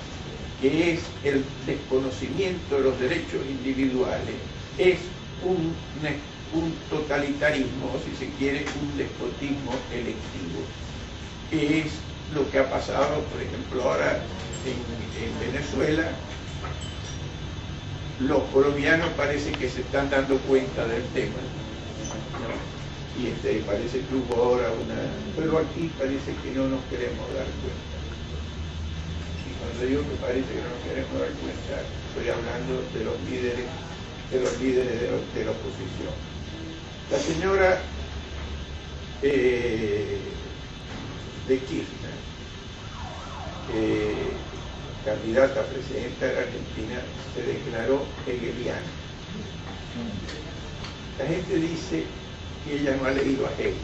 que es el desconocimiento de los derechos individuales, es un totalitarismo, o si se quiere, un despotismo electivo, que es lo que ha pasado, por ejemplo, ahora en Venezuela. Los colombianos parece que se están dando cuenta del tema, ¿no? Y parece que hubo ahora pero aquí parece que no nos queremos dar cuenta. Y cuando digo que parece que no nos queremos dar cuenta, estoy hablando de los líderes de la oposición. La señora de Kirchner, candidata a presidenta de la Argentina, se declaró hegeliana. La gente dice que ella no ha leído a Hegel,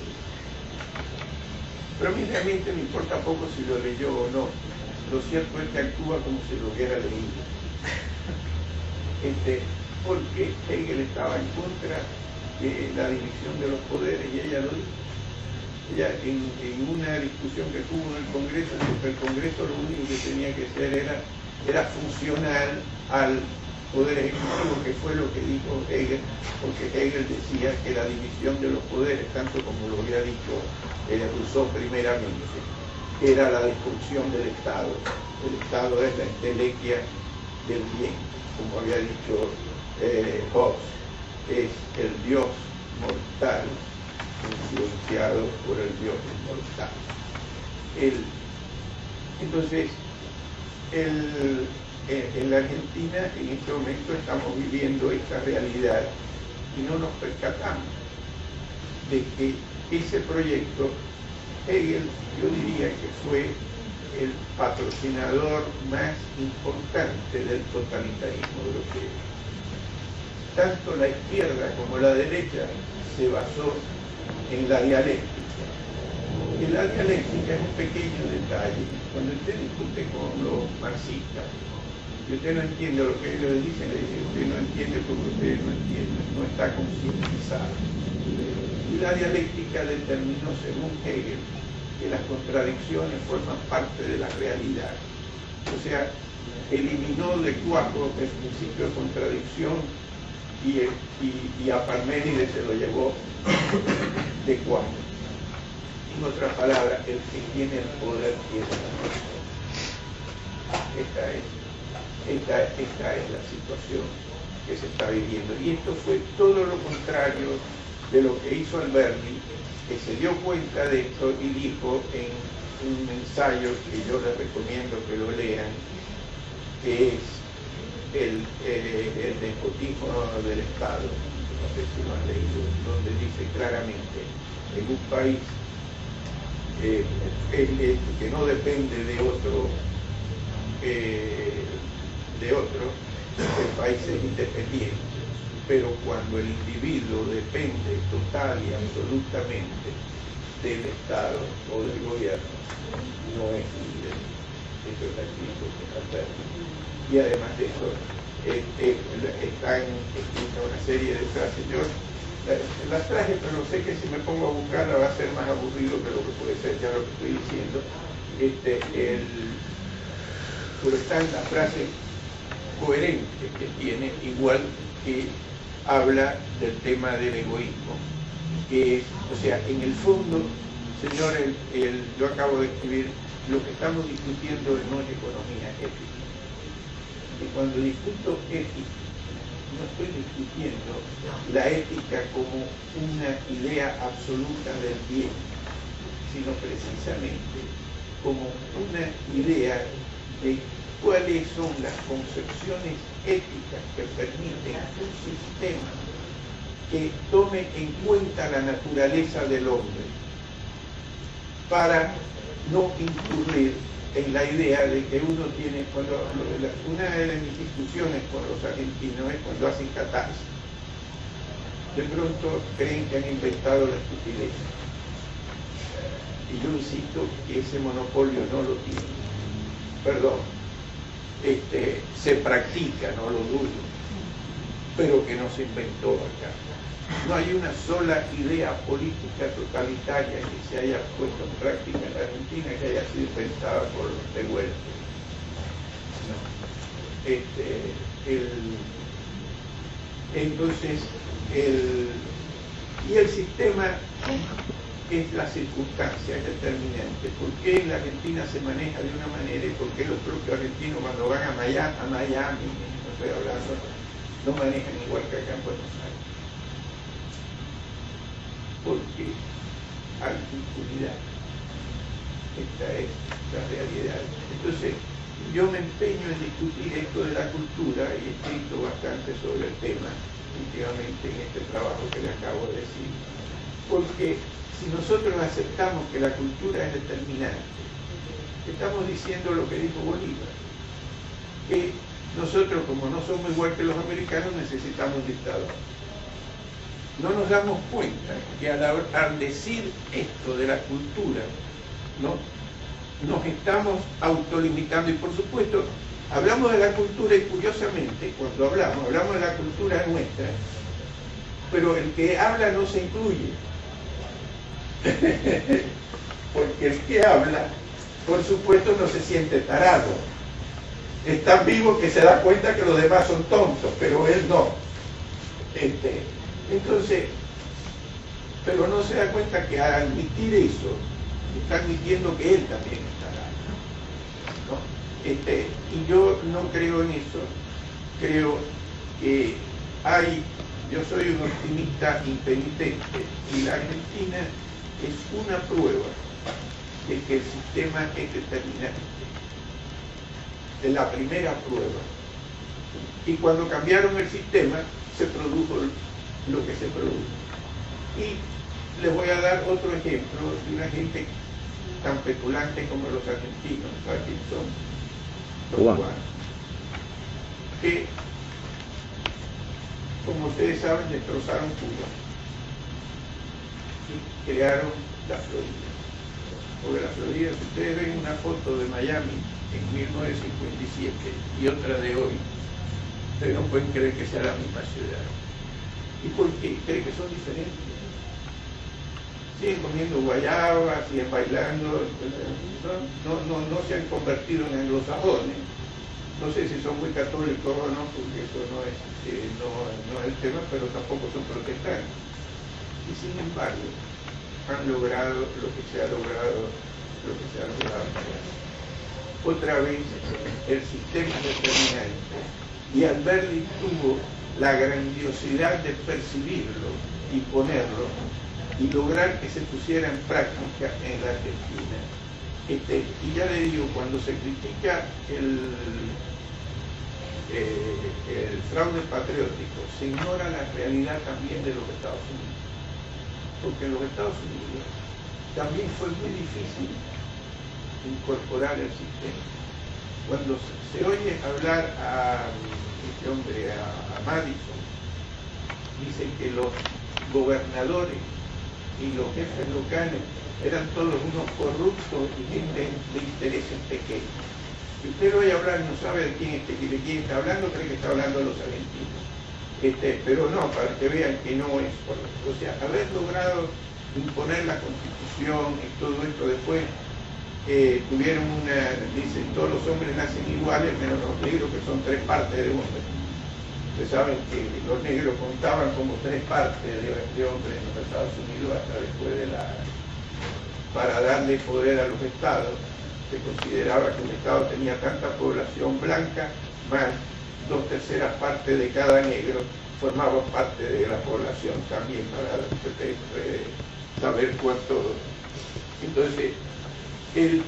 pero a mí realmente me importa poco si lo leyó o no. Lo cierto es que actúa como si lo hubiera leído, porque Hegel estaba en contra de la división de los poderes, y ella lo dijo. Ella en una discusión que tuvo en el Congreso, dijo que el Congreso lo único que tenía que hacer era funcional al poder ejecutivo, que fue lo que dijo Hegel, porque Hegel decía que la división de los poderes, tanto como lo había dicho Rousseau primeramente, era la destrucción del Estado. El Estado es la entelequia del bien, como había dicho Hobbes, es el Dios mortal influenciado por el Dios inmortal. Entonces, en la Argentina en este momento estamos viviendo esta realidad y no nos percatamos de que ese proyecto, Hegel, yo diría que fue el patrocinador más importante del totalitarismo europeo. Tanto la izquierda como la derecha se basó en la dialéctica. Y la dialéctica es un pequeño detalle. Cuando usted discute con los marxistas y usted no entiende lo que ellos dicen, le dicen, usted no entiende porque usted no entiende, no está concientizado. Y la dialéctica determinó, según Hegel, que las contradicciones forman parte de la realidad. O sea, eliminó de cuajo el principio de contradicción y a Parménides se lo llevó de cuajo. En otras palabras, el que tiene el poder tiene la razón. Esta es la situación que se está viviendo. Y esto fue todo lo contrario de lo que hizo Alberti, que se dio cuenta de esto y dijo en un ensayo que yo les recomiendo que lo lean, que es el despotismo del Estado, no sé si lo han leído, donde dice claramente, en un país que no depende de otro, el país es independiente, pero cuando el individuo depende total y absolutamente del Estado o del gobierno, no es libre. Eso está escrito en Alberti. Y además de eso, están escritas una serie de frases. Yo las traje, pero sé que si me pongo a buscarla va a ser más aburrido que lo que puede ser ya lo que estoy diciendo. Pero están las frases coherentes que tiene, igual que habla del tema del egoísmo, que es, o sea, en el fondo, señores, yo acabo de escribir, lo que estamos discutiendo no es economía, es ética. Y cuando discuto ética, no estoy discutiendo la ética como una idea absoluta del bien, sino precisamente como una idea de cuáles son las concepciones éticas que permiten un sistema que tome en cuenta la naturaleza del hombre para no incurrir en la idea de que uno tiene, una de mis discusiones con los argentinos es cuando hacen catarsis. de pronto creen que han inventado la estupidez. Y yo insisto que ese monopolio no lo tiene. Perdón, se practica, no lo dudo, pero que no se inventó acá. No hay una sola idea política totalitaria que se haya puesto en práctica en la Argentina que haya sido inventada por los tehuelches. No. Entonces, el sistema es la circunstancia, es determinante. ¿Por qué en la Argentina se maneja de una manera y por qué los propios argentinos cuando van a Miami, no estoy hablando, no manejan igual que acá en Buenos Aires? Porque hay impunidad. Esta es la realidad. Entonces, yo me empeño en discutir esto de la cultura y he escrito bastante sobre el tema últimamente en este trabajo que le acabo de decir. Porque si nosotros aceptamos que la cultura es determinante, estamos diciendo lo que dijo Bolívar, que nosotros, como no somos igual que los americanos, necesitamos un dictador. No nos damos cuenta que al decir esto de la cultura, ¿no?, nos estamos autolimitando. Y por supuesto, hablamos de la cultura y curiosamente, cuando hablamos de la cultura nuestra, pero el que habla no se incluye. Porque el que habla, por supuesto, no se siente tarado. Es tan vivo que se da cuenta que los demás son tontos, pero él no. Entonces, pero no se da cuenta que al admitir eso, está admitiendo que él también está tarado, ¿no? Y yo no creo en eso. Creo que yo soy un optimista impenitente y la Argentina es una prueba de que el sistema es determinante. Es la primera prueba. Y cuando cambiaron el sistema, se produjo lo que se produjo. Y les voy a dar otro ejemplo de una gente tan petulante como los argentinos, aquí son los cubanos, que, como ustedes saben, destrozaron Cuba y crearon la Florida. Porque la Florida, si ustedes ven una foto de Miami en 1957 y otra de hoy, ustedes no pueden creer que sea la misma ciudad. ¿Y por qué? ¿Creen que son diferentes? Siguen comiendo guayabas, siguen bailando, no se han convertido en anglosajones. No sé si son muy católicos o no, porque eso no es el tema, pero tampoco son protestantes. Y sin embargo, han logrado lo que se ha logrado. Otra vez, el sistema determinante. Y Alberti tuvo la grandiosidad de percibirlo y ponerlo y lograr que se pusiera en práctica en la Argentina. Y ya le digo, cuando se critica el fraude patriótico, se ignora la realidad también de los Estados Unidos. Porque en los Estados Unidos también fue muy difícil incorporar el sistema. Cuando se oye hablar a este hombre, a Madison, dicen que los gobernadores y los jefes locales eran todos unos corruptos y gente de intereses pequeños. Si usted lo oye hablar y no sabe de quién está hablando, cree que está hablando de los argentinos. Pero no, para que vean que no es correcto. O sea, haber logrado imponer la Constitución y todo esto después, tuvieron dicen, todos los hombres nacen iguales, menos los negros, que son 3 partes de hombre. Ustedes saben que los negros contaban como 3 partes de hombres en los Estados Unidos hasta después de para darle poder a los estados. Se consideraba que un estado tenía tanta población blanca, más 2/3 partes de cada negro formaban parte de la población también, para saber cuánto. Entonces, y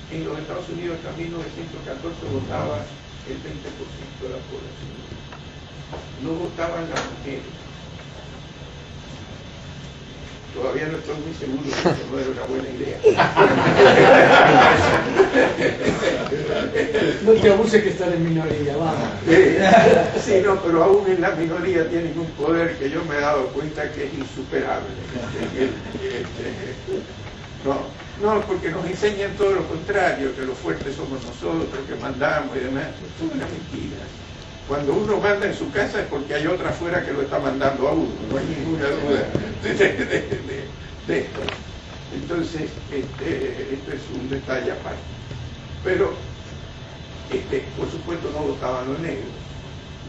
en los Estados Unidos hasta 1914 votaba el 20% de la población. No votaban las mujeres. Todavía no estoy muy seguro de que no era una buena idea. No te abuses que están en minoría, vamos. Sí, no, pero aún en la minoría tienen un poder que yo me he dado cuenta que es insuperable. No, porque nos enseñan todo lo contrario, que los fuertes somos nosotros, que mandamos y demás. Es una mentira. Cuando uno manda en su casa es porque hay otra afuera que lo está mandando a uno, no hay ninguna duda de esto. Entonces, esto es un detalle aparte. Pero, por supuesto, no votaban los negros,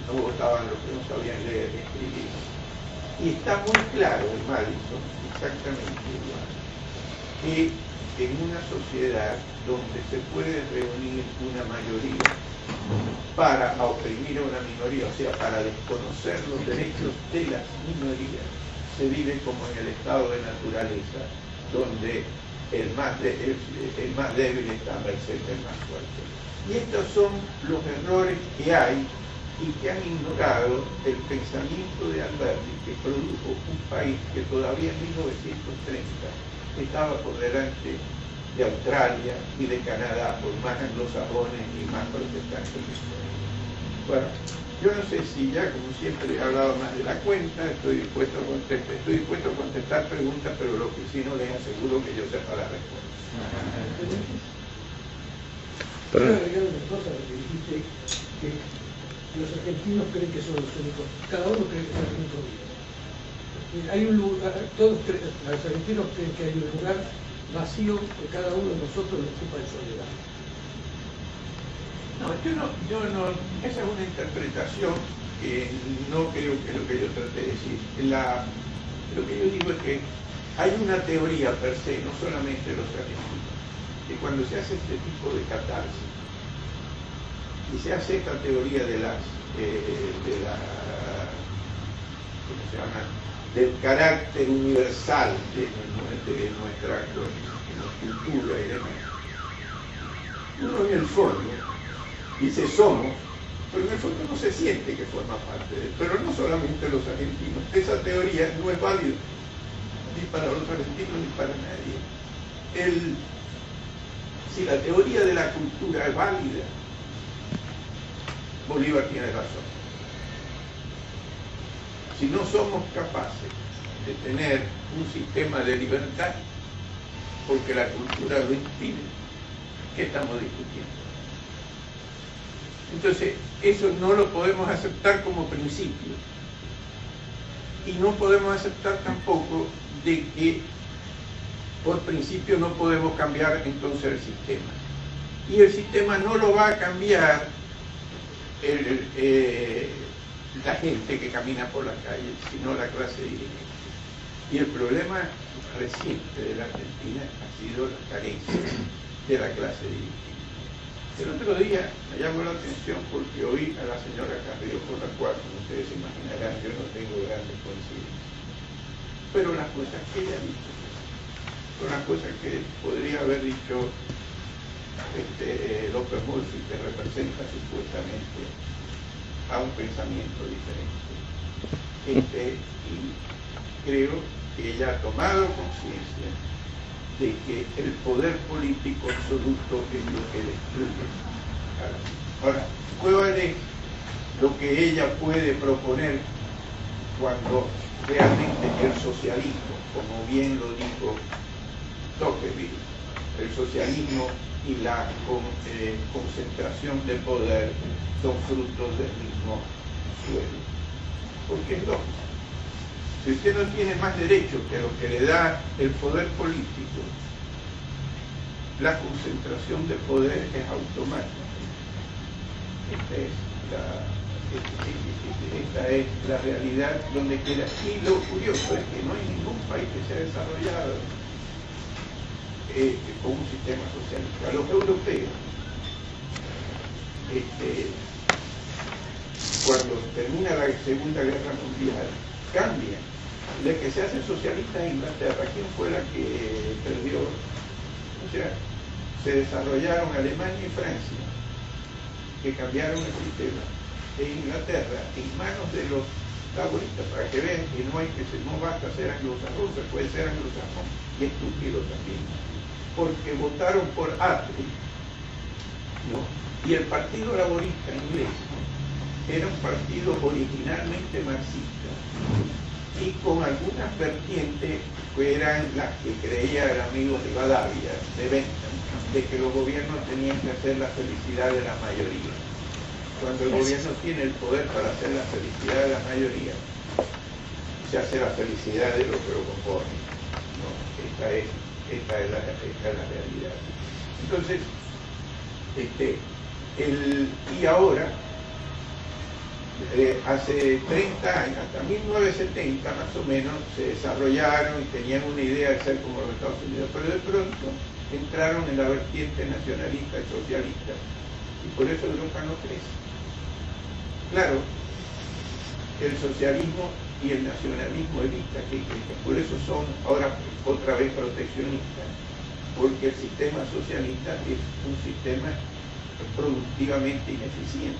no votaban los que no sabían leer ni escribir. Y está muy claro en Madison, exactamente igual, que en una sociedad donde se puede reunir una mayoría para oprimir a una minoría, o sea, para desconocer los derechos de las minorías, se vive como en el estado de naturaleza, donde el más débil está a merced del más fuerte. Y estos son los errores que hay y que han ignorado el pensamiento de Alberti, que produjo un país que todavía en 1930 estaba por delante de Australia y de Canadá, por más anglosajones y más protestantes que fueran. Bueno, yo no sé si ya, como siempre, he hablado más de la cuenta, estoy dispuesto a contestar preguntas, pero lo que sí no les aseguro que yo sepa la respuesta. Quiero agregar una cosa, porque dijiste que los argentinos creen que son los únicos, cada uno cree que es el único vivo. Hay un lugar, los argentinos creen que hay un lugar vacío que cada uno de nosotros lo ocupa en soledad. No, yo no, esa es una interpretación que no creo que es lo que yo traté de decir. Lo que yo digo es que hay una teoría per se, no solamente los argentinos, que cuando se hace este tipo de catarsis y se hace esta teoría de ¿cómo se llama?, del carácter universal de nuestra cultura y demás, uno en el fondo dice somos, pero en el fondo no se siente que forma parte de él. Pero no solamente los argentinos, esa teoría no es válida ni para los argentinos ni para nadie. Si la teoría de la cultura es válida, Bolívar tiene razón. Si no somos capaces de tener un sistema de libertad, porque la cultura lo impide, ¿qué estamos discutiendo? Entonces, eso no lo podemos aceptar como principio. Y no podemos aceptar tampoco de que por principio no podemos cambiar entonces el sistema. Y el sistema no lo va a cambiar la gente que camina por la calle, sino la clase dirigente. Y el problema reciente de la Argentina ha sido la carencia de la clase dirigente. El otro día me llamó la atención porque oí a la señora Carrillo, por la cual, como ustedes se imaginarán, yo no tengo grandes coincidencias. Pero las cosas que ella dijo son las cosas que podría haber dicho López Murphy, que representa supuestamente a un pensamiento diferente. Y creo que ella ha tomado conciencia de que el poder político absoluto es lo que destruye. Ahora, prueba de lo que ella puede proponer cuando realmente el socialismo, como bien lo dijo Tocqueville, el socialismo y la concentración de poder son frutos del mismo suelo. Porque es lógico. Si usted no tiene más derechos que lo que le da el poder político, la concentración de poder es automática. Esta es la realidad donde queda. Y lo curioso es que no hay ningún país que se ha desarrollado con un sistema socialista. Los europeos, cuando termina la Segunda Guerra Mundial, cambian. De que se hacen socialistas en Inglaterra, ¿quién fue la que perdió? O sea, se desarrollaron Alemania y Francia, que cambiaron el sistema. En Inglaterra, en manos de los laboristas, para que vean que no basta ser anglosajón, se puede ser anglosajón y estúpido también, porque votaron por Attlee, ¿no? Y el Partido Laborista inglés era un partido originalmente marxista y con algunas vertientes que eran las que creía el amigo Rivadavia, de Bentham, de que los gobiernos tenían que hacer la felicidad de la mayoría. Cuando el gobierno tiene el poder para hacer la felicidad de la mayoría, se hace la felicidad de los que lo componen. ¿No? Esta es la realidad. Entonces, y ahora, hace 30 años, hasta 1970 más o menos, se desarrollaron y tenían una idea de ser como los Estados Unidos, pero de pronto entraron en la vertiente nacionalista y socialista, y por eso Europa no crece. Claro, el socialismo y el nacionalismo evita que crezcan, por eso son ahora otra vez proteccionistas, porque el sistema socialista es un sistema productivamente ineficiente.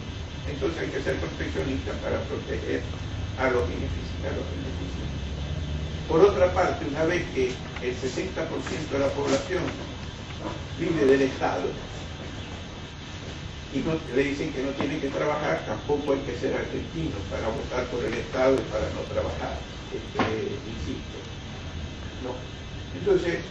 Entonces hay que ser proteccionista para proteger a los ineficientes. Por otra parte, una vez que el 60% de la población vive del Estado y le dicen que no tiene que trabajar, tampoco hay que ser argentino para votar por el Estado y para no trabajar, insisto. ¿No? Entonces,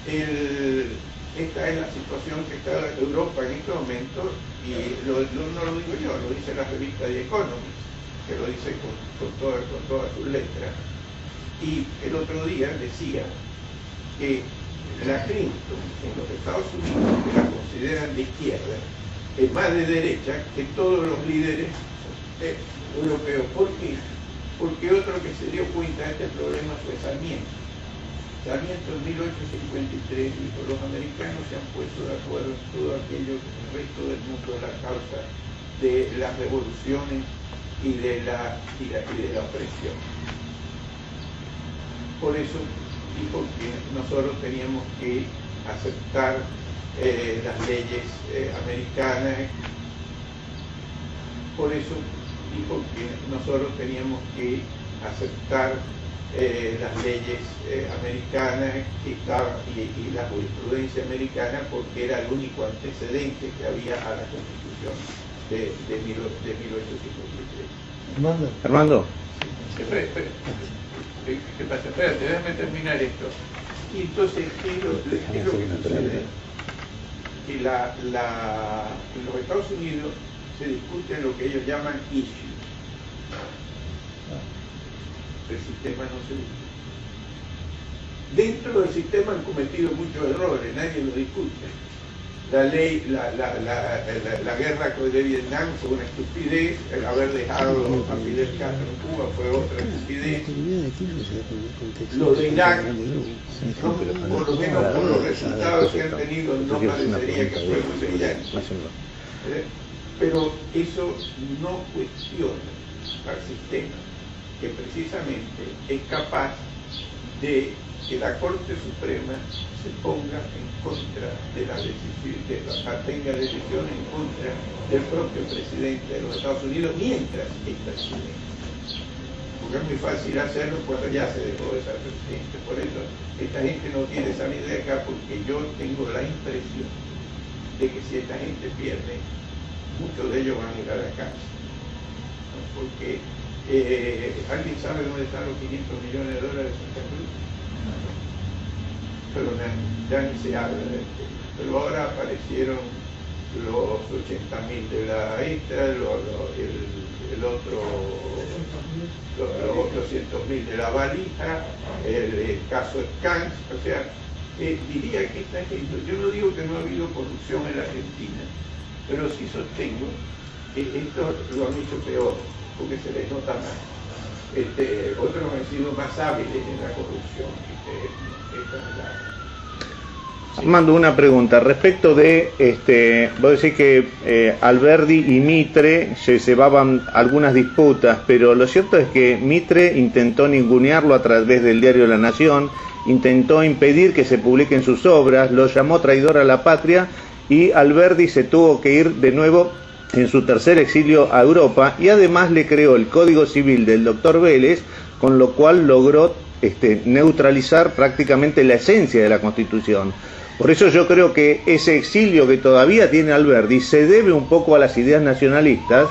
esta es la situación que está Europa en este momento, y no lo digo yo, lo dice la revista The Economist, que lo dice con todas sus letras. Y el otro día decía que la Clinton en los Estados Unidos, que la consideran de izquierda, es más de derecha que todos los líderes europeos. ¿Por qué? Porque otro que se dio cuenta de este problema fue Sarmiento. Sarmiento en 1853 dijo: los americanos se han puesto de acuerdo en todo aquello que el resto del mundo es la causa de las revoluciones y de la opresión. Por eso dijo que nosotros teníamos que aceptar las leyes americanas. Por eso dijo que nosotros teníamos que aceptar las leyes americanas y la jurisprudencia americana, porque era el único antecedente que había a la Constitución de 1853. Armando. Espera. ¿Qué pasa? Espérate, déjame terminar esto. Y entonces, ¿qué es lo que sucede? Que en los Estados Unidos se discute lo que ellos llaman issues. El sistema no se discute. Dentro del sistema han cometido muchos errores, nadie lo discute. La ley, la guerra de Vietnam fue una estupidez, el haber dejado a Fidel Castro en Cuba fue otra estupidez. Lo de Irak, por lo menos por los resultados que han tenido, no parecería que fue muy brillante. Pero eso no cuestiona al sistema, que precisamente es capaz de que la Corte Suprema se ponga en contra de la decisión, tenga decisiones en contra del propio presidente de los Estados Unidos mientras es presidente. Porque es muy fácil hacerlo cuando ya se dejó de ser presidente. Por eso esta gente no quiere salir de acá, porque yo tengo la impresión de que si esta gente pierde, muchos de ellos van a ir a la cárcel. ¿No? Porque ¿alguien sabe dónde están los 500 millones de dólares en Santa Cruz? Pero ya ni se habla de esto. Pero ahora aparecieron los 80.000 de la ESTA, el otro, los 200.000 de la valija, el caso Scans. O sea, diría que esta gente, yo no digo que no ha habido corrupción en la Argentina, pero sí sostengo que esto lo han hecho peor, porque se les nota más. Otros han sido más hábiles en la corrupción. Mando una pregunta respecto de, vos decís que Alberdi y Mitre se llevaban algunas disputas, pero lo cierto es que Mitre intentó ningunearlo a través del diario La Nación, intentó impedir que se publiquen sus obras, lo llamó traidor a la patria, y Alberdi se tuvo que ir de nuevo en su tercer exilio a Europa, y además le creó el Código Civil del doctor Vélez, con lo cual logró neutralizar prácticamente la esencia de la Constitución. Por eso yo creo que ese exilio que todavía tiene Alberdi se debe un poco a las ideas nacionalistas,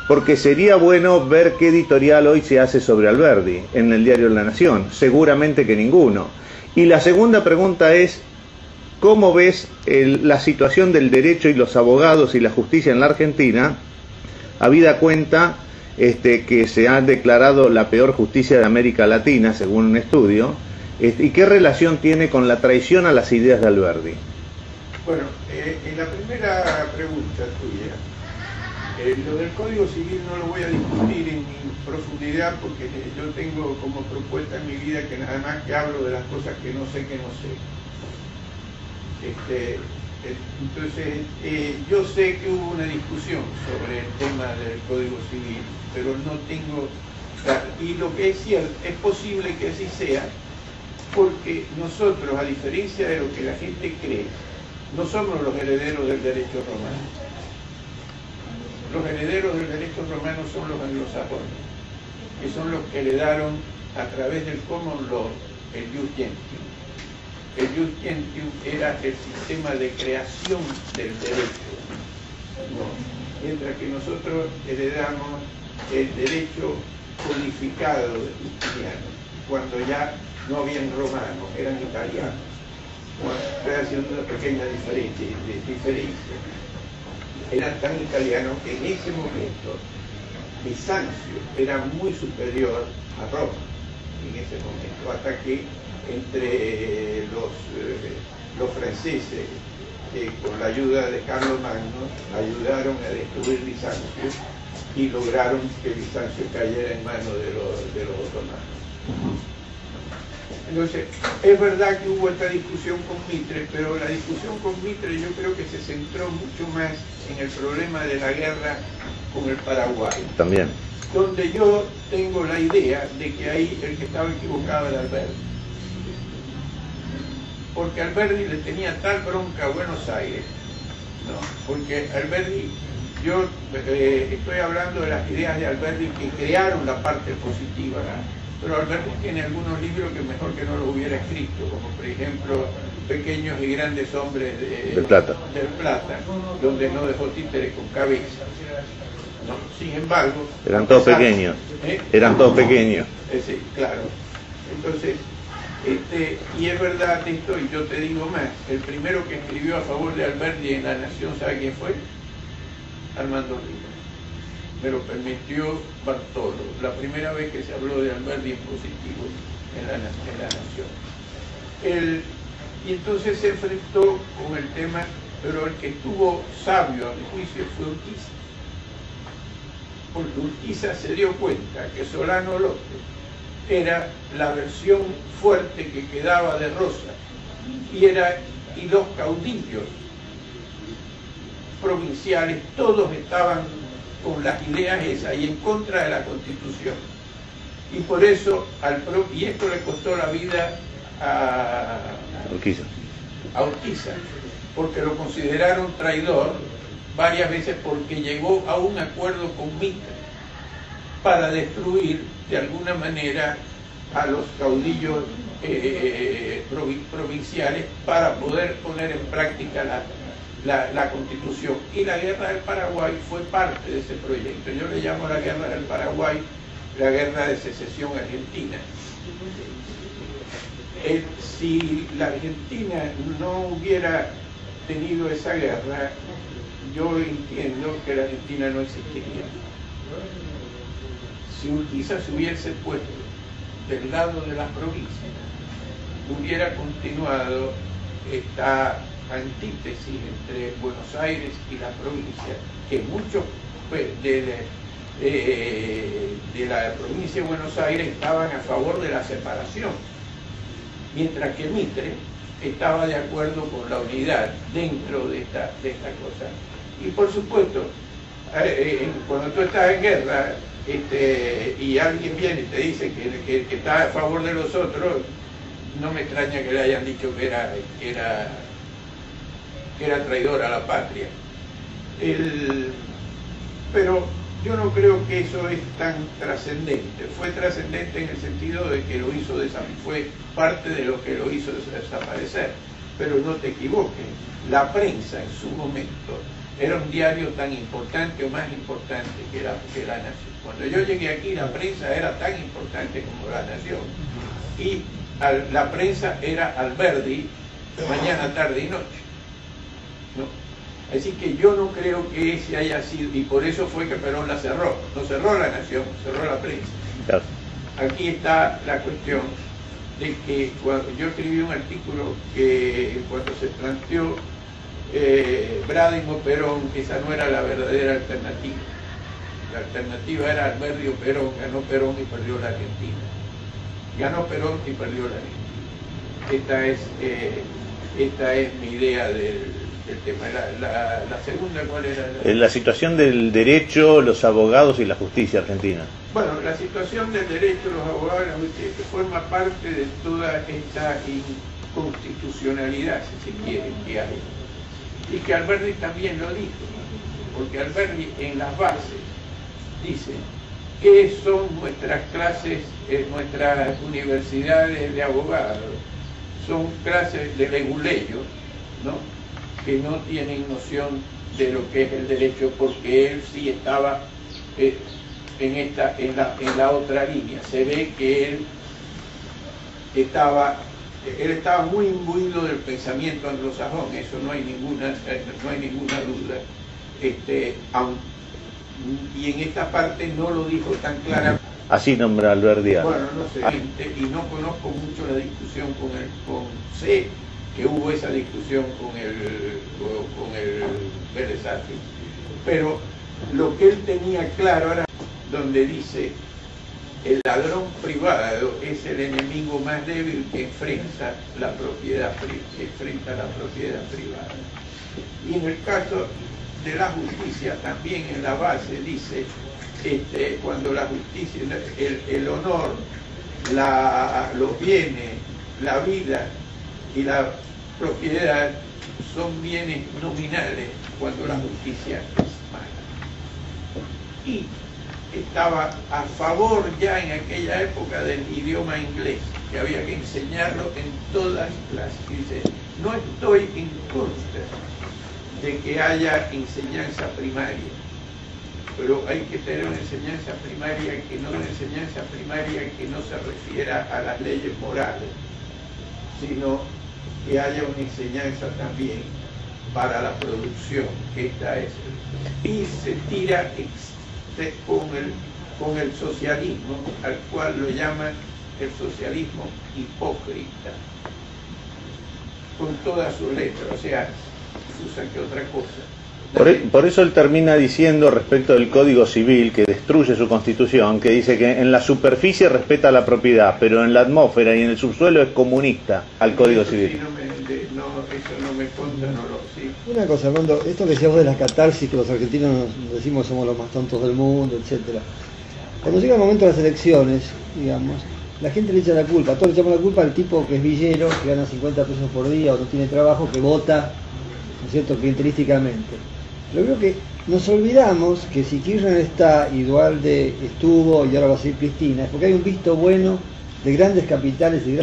porque sería bueno ver qué editorial hoy se hace sobre Alberdi en el diario La Nación. Seguramente que ninguno. Y la segunda pregunta es, ¿cómo ves la situación del derecho y los abogados y la justicia en la Argentina, habida cuenta que se ha declarado la peor justicia de América Latina, según un estudio, y qué relación tiene con la traición a las ideas de Alberdi? Bueno, en la primera pregunta tuya, lo del Código Civil no lo voy a discutir en profundidad porque yo tengo como propuesta en mi vida que nada más que hablo de las cosas que no sé. Entonces, yo sé que hubo una discusión sobre el tema del Código Civil, pero no tengo... Y lo que es cierto, es posible que así sea, porque nosotros, a diferencia de lo que la gente cree, no somos los herederos del derecho romano. Los herederos del derecho romano son los anglosajones, que son los que heredaron a través del common law el jus gentium. El jus gentium era el sistema de creación del derecho, ¿no? Mientras que nosotros heredamos el derecho codificado de Justiniano, cuando ya no habían romanos, eran italianos. Bueno, estoy haciendo una pequeña diferencia. Eran tan italianos que en ese momento Bizancio era muy superior a Roma, en ese momento, hasta que entre los franceses, con la ayuda de Carlos Magno, ayudaron a destruir Bizancio y lograron que Bizancio cayera en manos de los otomanos. Entonces, es verdad que hubo esta discusión con Mitre, pero la discusión con Mitre yo creo que se centró mucho más en el problema de la guerra con el Paraguay. También. Donde yo tengo la idea de que ahí el que estaba equivocado era Alberdi. Porque Alberdi le tenía tal bronca a Buenos Aires, ¿no? Porque Alberdi, yo estoy hablando de las ideas de Alberdi que crearon la parte positiva, ¿no? Pero Alberdi tiene algunos libros que mejor que no los hubiera escrito, como por ejemplo Pequeños y Grandes Hombres del Plata, donde no dejó títeres con cabeza, ¿no? Sin embargo... Eran todos pequeños. Eran todos pequeños. Sí, claro. Entonces, y es verdad esto, y yo te digo más, el primero que escribió a favor de Alberdi en La Nación, ¿sabe quién fue? Armando Rivas. Me lo permitió Bartolo, la primera vez que se habló de Alberdi en positivo en la Nación. Y entonces se enfrentó con el tema, pero el que estuvo sabio a mi juicio fue Urquiza. Porque Urquiza se dio cuenta que Solano López era la versión fuerte que quedaba de Rosa, y los caudillos provinciales todos estaban con las ideas esas y en contra de la Constitución. Y por eso, y esto le costó la vida a Urquiza, porque lo consideraron traidor varias veces porque llegó a un acuerdo con Mitre para destruir de alguna manera a los caudillos provinciales para poder poner en práctica la Constitución. Y la guerra del Paraguay fue parte de ese proyecto. Yo le llamo la guerra del Paraguay la guerra de secesión argentina. Si la Argentina no hubiera tenido esa guerra, yo entiendo que la Argentina no existiría. Si Urquiza se hubiese puesto del lado de las provincias, hubiera continuado esta antítesis entre Buenos Aires y la provincia, que muchos de la provincia de Buenos Aires estaban a favor de la separación, mientras que Mitre estaba de acuerdo con la unidad dentro de esta cosa. Y por supuesto, cuando tú estás en guerra y alguien viene y te dice que está a favor de los otros, no me extraña que le hayan dicho que era traidor a la patria. Pero yo no creo que eso es tan trascendente. Fue trascendente en el sentido de que fue parte de lo que lo hizo desaparecer. pero no te equivoques, la prensa en su momento era un diario tan importante o más importante que la Nación. Cuando yo llegué aquí, la prensa era tan importante como la Nación. Y la prensa era Alberdi mañana, tarde y noche, ¿no? Así que yo no creo que ese haya sido, y por eso fue que Perón la cerró. No cerró la Nación, cerró la prensa. Claro. Aquí está la cuestión de que cuando yo escribí un artículo que cuando se planteó Brading o Perón, esa no era la verdadera alternativa. La alternativa era Alberdi o Perón, ganó Perón y perdió la Argentina. Ganó Perón y perdió la Argentina. Esta es mi idea del tema. La segunda, ¿cuál era? La situación del derecho, los abogados y la justicia argentina. Bueno, la situación del derecho, los abogados y la justicia, que forma parte de toda esta inconstitucionalidad, si se quiere, que hay. Y que Alberdi también lo dijo, porque Alberdi en las bases dice que son nuestras clases, nuestras universidades de abogados, son clases de leguleyos, ¿no?, que no tienen noción de lo que es el derecho, porque él sí estaba en la otra línea. Se ve que él estaba muy imbuido del pensamiento anglosajón, eso no hay ninguna duda. Y en esta parte no lo dijo tan clara. Así nombra Alberdi. Bueno, no sé, y no conozco mucho la discusión sé que hubo esa discusión con el Vélez Sarsfield, pero lo que él tenía claro era donde dice: el ladrón privado es el enemigo más débil que enfrenta la propiedad privada. Y en el caso de la justicia, también en la base dice, cuando la justicia, el honor, los bienes, la vida y la propiedad son bienes nominales cuando la justicia es mala. Y estaba a favor ya en aquella época del idioma inglés, que había que enseñarlo en todas las clases. Y dice: no estoy en contra de que haya enseñanza primaria, pero hay que tener una enseñanza primaria que no se refiera a las leyes morales, sino que haya una enseñanza también para la producción, que esta es. Y se tira con el socialismo, al cual lo llaman el socialismo hipócrita, con toda su letra, o sea, usa que otra cosa. Por eso él termina diciendo respecto del Código Civil, que destruye su constitución, que dice que en la superficie respeta la propiedad, pero en la atmósfera y en el subsuelo es comunista al Código Civil. Sí, eso no me conta, no lo sé. Una cosa, Armando, esto que decíamos de la catarsis, que los argentinos nos decimos somos los más tontos del mundo, etcétera. Cuando llega el momento de las elecciones, digamos, la gente le echa la culpa, todos le echamos la culpa al tipo que es villero, que gana 50 pesos por día o no tiene trabajo, que vota, ¿no es cierto?, clientelísticamente. Pero creo que nos olvidamos que si Kirchner está y Dualde estuvo y ahora va a ser Cristina, es porque hay un visto bueno de grandes capitales y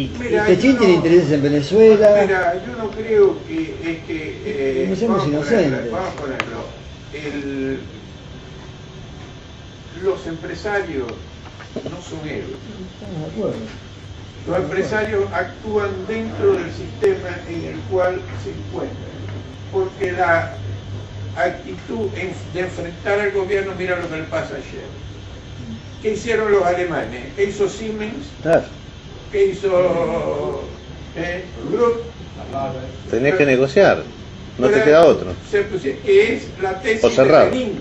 Techín tiene intereses en Venezuela. Mira, yo no creo que no seamos inocentes. Vamos a ponerlo. Los empresarios no son héroes. Estamos de acuerdo. Los empresarios actúan dentro del sistema en el cual se encuentran, porque la actitud de enfrentar al gobierno, mira lo que le pasa ayer. ¿Qué hicieron los alemanes? ¿Qué hizo Siemens? Claro. ¿Qué hizo Group? Tenés que negociar, no te queda otro. Que es la tesis O cerrar. de Lenin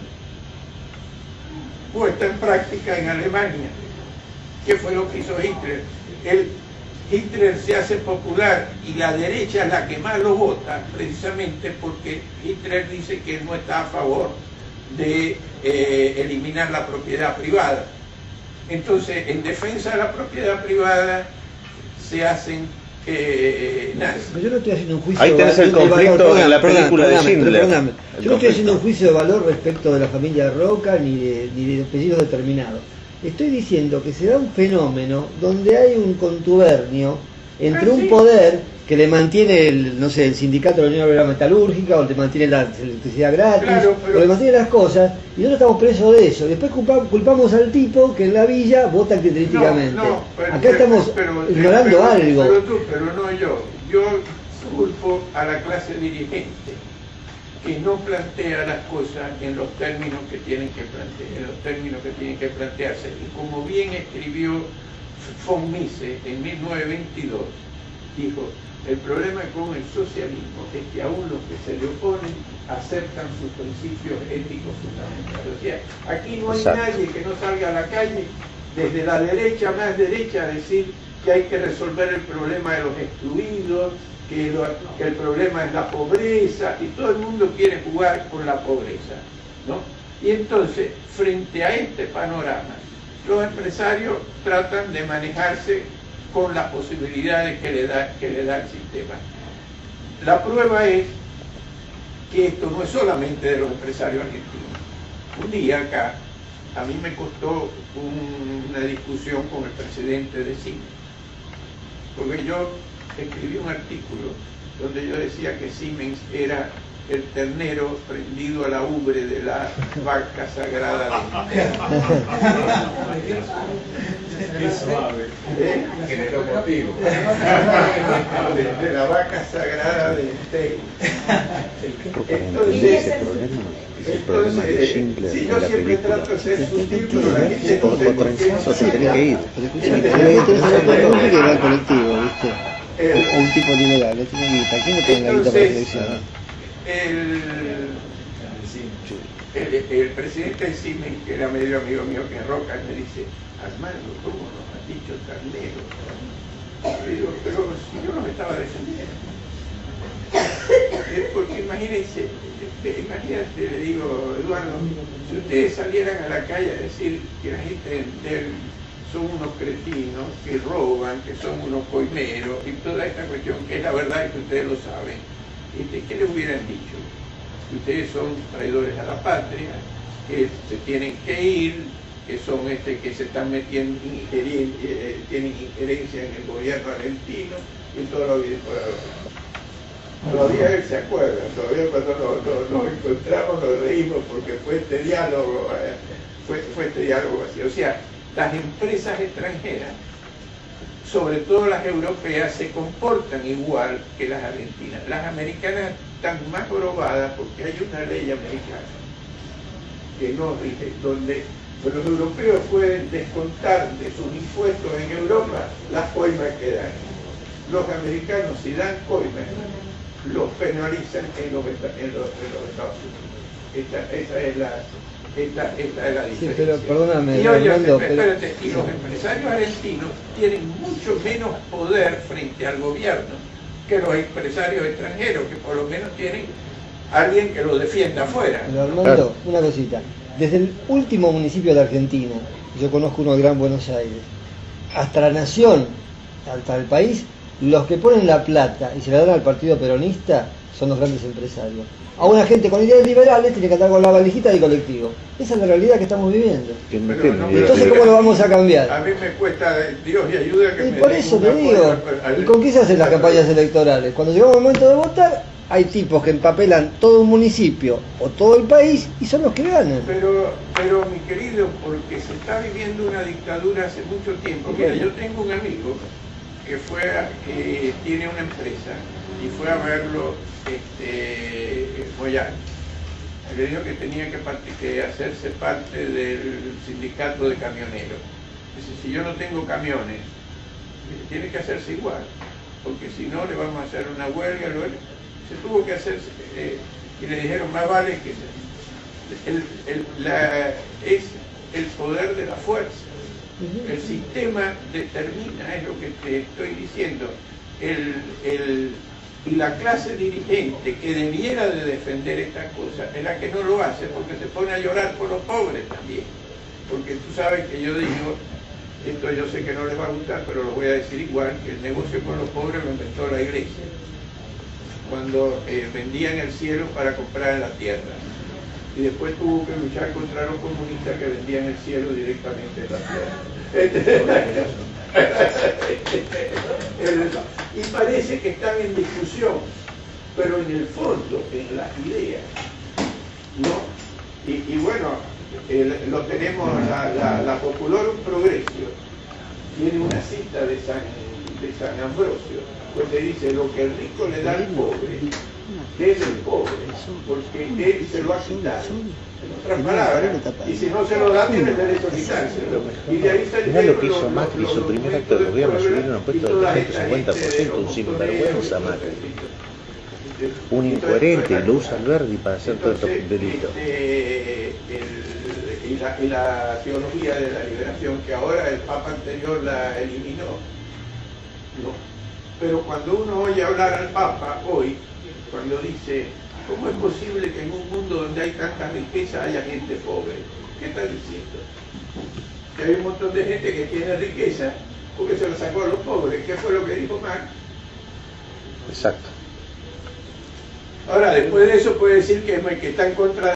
puesta en práctica en Alemania. ¿Qué fue lo que hizo Hitler? Hitler se hace popular y la derecha es la que más lo vota, precisamente porque Hitler dice que él no está a favor de eliminar la propiedad privada. Entonces, en defensa de la propiedad privada se hacen nazis. Yo no estoy haciendo un juicio Ahí tenés el conflicto en la película de Schindler. Yo no estoy haciendo un juicio de valor respecto de la familia Roca ni de apellidos determinados. Estoy diciendo que se da un fenómeno donde hay un contubernio entre un poder que le mantiene no sé, el sindicato de la Unión Obrera Metalúrgica, o le mantiene la electricidad gratis, Claro, pero- o le mantiene las cosas, y nosotros estamos presos de eso. Y después culpamos al tipo que en la villa vota clientelísticamente. Acá estamos ignorando algo. Pero no yo. Yo culpo a la clase dirigente que no plantea las cosas en los términos que tienen que plantearse. Y como bien escribió von Mises en 1922, dijo: el problema con el socialismo es que aún los que se le oponen aceptan sus principios éticos fundamentales. O sea, aquí no hay Exacto. nadie que no salga a la calle desde la derecha más derecha a decir que hay que resolver el problema de los excluidos, que el problema es la pobreza, y todo el mundo quiere jugar con la pobreza, ¿no? Y entonces, frente a este panorama, los empresarios tratan de manejarse con las posibilidades que le da el sistema. La prueba es que esto no es solamente de los empresarios argentinos. Un día acá, a mí me costó una discusión con el presidente de Siemens, porque yo escribí un artículo donde yo decía que Siemens era el ternero prendido a la ubre de la vaca sagrada Qué suave. Generó motivo. de la vaca sagrada de Stein. Porque ese problema es el problema de Schindler si en yo la siempre película. trato de ser sutil, pero la gente no Por sé por qué trancazo se tenés que ir. Pero escúchame, tenés que tener que va al colectivo, ¿viste? O un tipo liberal, no tiene guita. ¿Quién le pone la guita para la elección? El presidente de Siemens, que era medio amigo mío, que es Roca, me dice: Armando, ¿cómo nos has dicho ternero? Le digo: pero si yo no me estaba defendiendo. Porque imagínate, le digo: Eduardo, si ustedes salieran a la calle a decir que la gente de Entel son unos cretinos, que roban, que son unos coimeros, y toda esta cuestión, que es la verdad y que ustedes lo saben, ¿qué le hubieran dicho? Que ustedes son traidores a la patria, que se tienen que ir, que son que se están metiendo, tienen injerencia en el gobierno argentino, y todo lo vida por ahora. Todavía él se acuerda, todavía cuando nos encontramos nos reímos porque fue este diálogo así. O sea, las empresas extranjeras, sobre todo las europeas, se comportan igual que las argentinas. Las americanas están más probadas porque hay una ley americana que no rige, donde los europeos pueden descontar de sus impuestos en Europa las coimas que dan. Los americanos, si dan coimas, los penalizan en los Estados Unidos. Esa es la diferencia. Sí, pero perdóname, y oye, Armando, espérate, y los empresarios argentinos tienen mucho menos poder frente al gobierno que los empresarios extranjeros, que por lo menos tienen alguien que los defienda afuera. Pero Armando, una cosita. Desde el último municipio de la Argentina, yo conozco uno de Gran Buenos Aires, hasta la nación, hasta el país, los que ponen la plata y se la dan al partido peronista son los grandes empresarios. A una gente con ideas liberales tiene que andar con la valijita del colectivo. Esa es la realidad que estamos viviendo. Que no Pero tiene no, idea. Entonces, ¿cómo lo vamos a cambiar? A mí me cuesta, Dios y ayuda que Y me por den eso un te apoyo digo, al- ¿y con qué se hacen las campañas electorales? Cuando llegamos al momento de votar, hay tipos que empapelan todo un municipio o todo el país y son los que ganan. Pero mi querido, porque se está viviendo una dictadura hace mucho tiempo. Mira, yo tengo un amigo que tiene una empresa y fue a verlo Moyano. Le dijo que tenía que hacerse parte del sindicato de camioneros. Dice: si yo no tengo camiones, tiene que hacerse igual, porque si no le vamos a hacer una huelga. Se tuvo que hacerse, y le dijeron: más vale que es el poder de la fuerza. El sistema determina, es lo que te estoy diciendo. Y la clase dirigente que debiera de defender estas cosas es la que no lo hace, porque se pone a llorar por los pobres también. Porque tú sabes que yo digo, esto yo sé que no les va a gustar, pero lo voy a decir igual, que el negocio con los pobres lo inventó la iglesia, cuando vendían el cielo para comprar la tierra. Y después tuvo que luchar contra los comunistas que vendían el cielo directamente en la tierra. Y parece que están en discusión, pero en el fondo, en las ideas, ¿no? Y bueno, lo tenemos, la Populorum Progressio tiene una cita de San Ambrosio, pues le dice: lo que el rico le da al pobre, es el pobre, porque él se lo ha quitado. En otras palabras, y si no se lo da, tiene el derecho a quitárselo. Y de ahí Mirá lo que hizo Macri, su primer acto de gobierno, subir un impuesto del 350%, un sinvergüenza Macri. Un incoherente, y lo usa Alberdi para hacer todos estos delitos. Y la teología de la liberación, que ahora el Papa anterior la eliminó. No. Pero cuando uno oye hablar al Papa hoy, cuando dice: ¿cómo es posible que en un mundo donde hay tanta riqueza haya gente pobre? ¿Qué está diciendo? Que hay un montón de gente que tiene riqueza porque se lo sacó a los pobres. ¿Qué fue lo que dijo Marx? Exacto. Ahora, después de eso puede decir que está en contra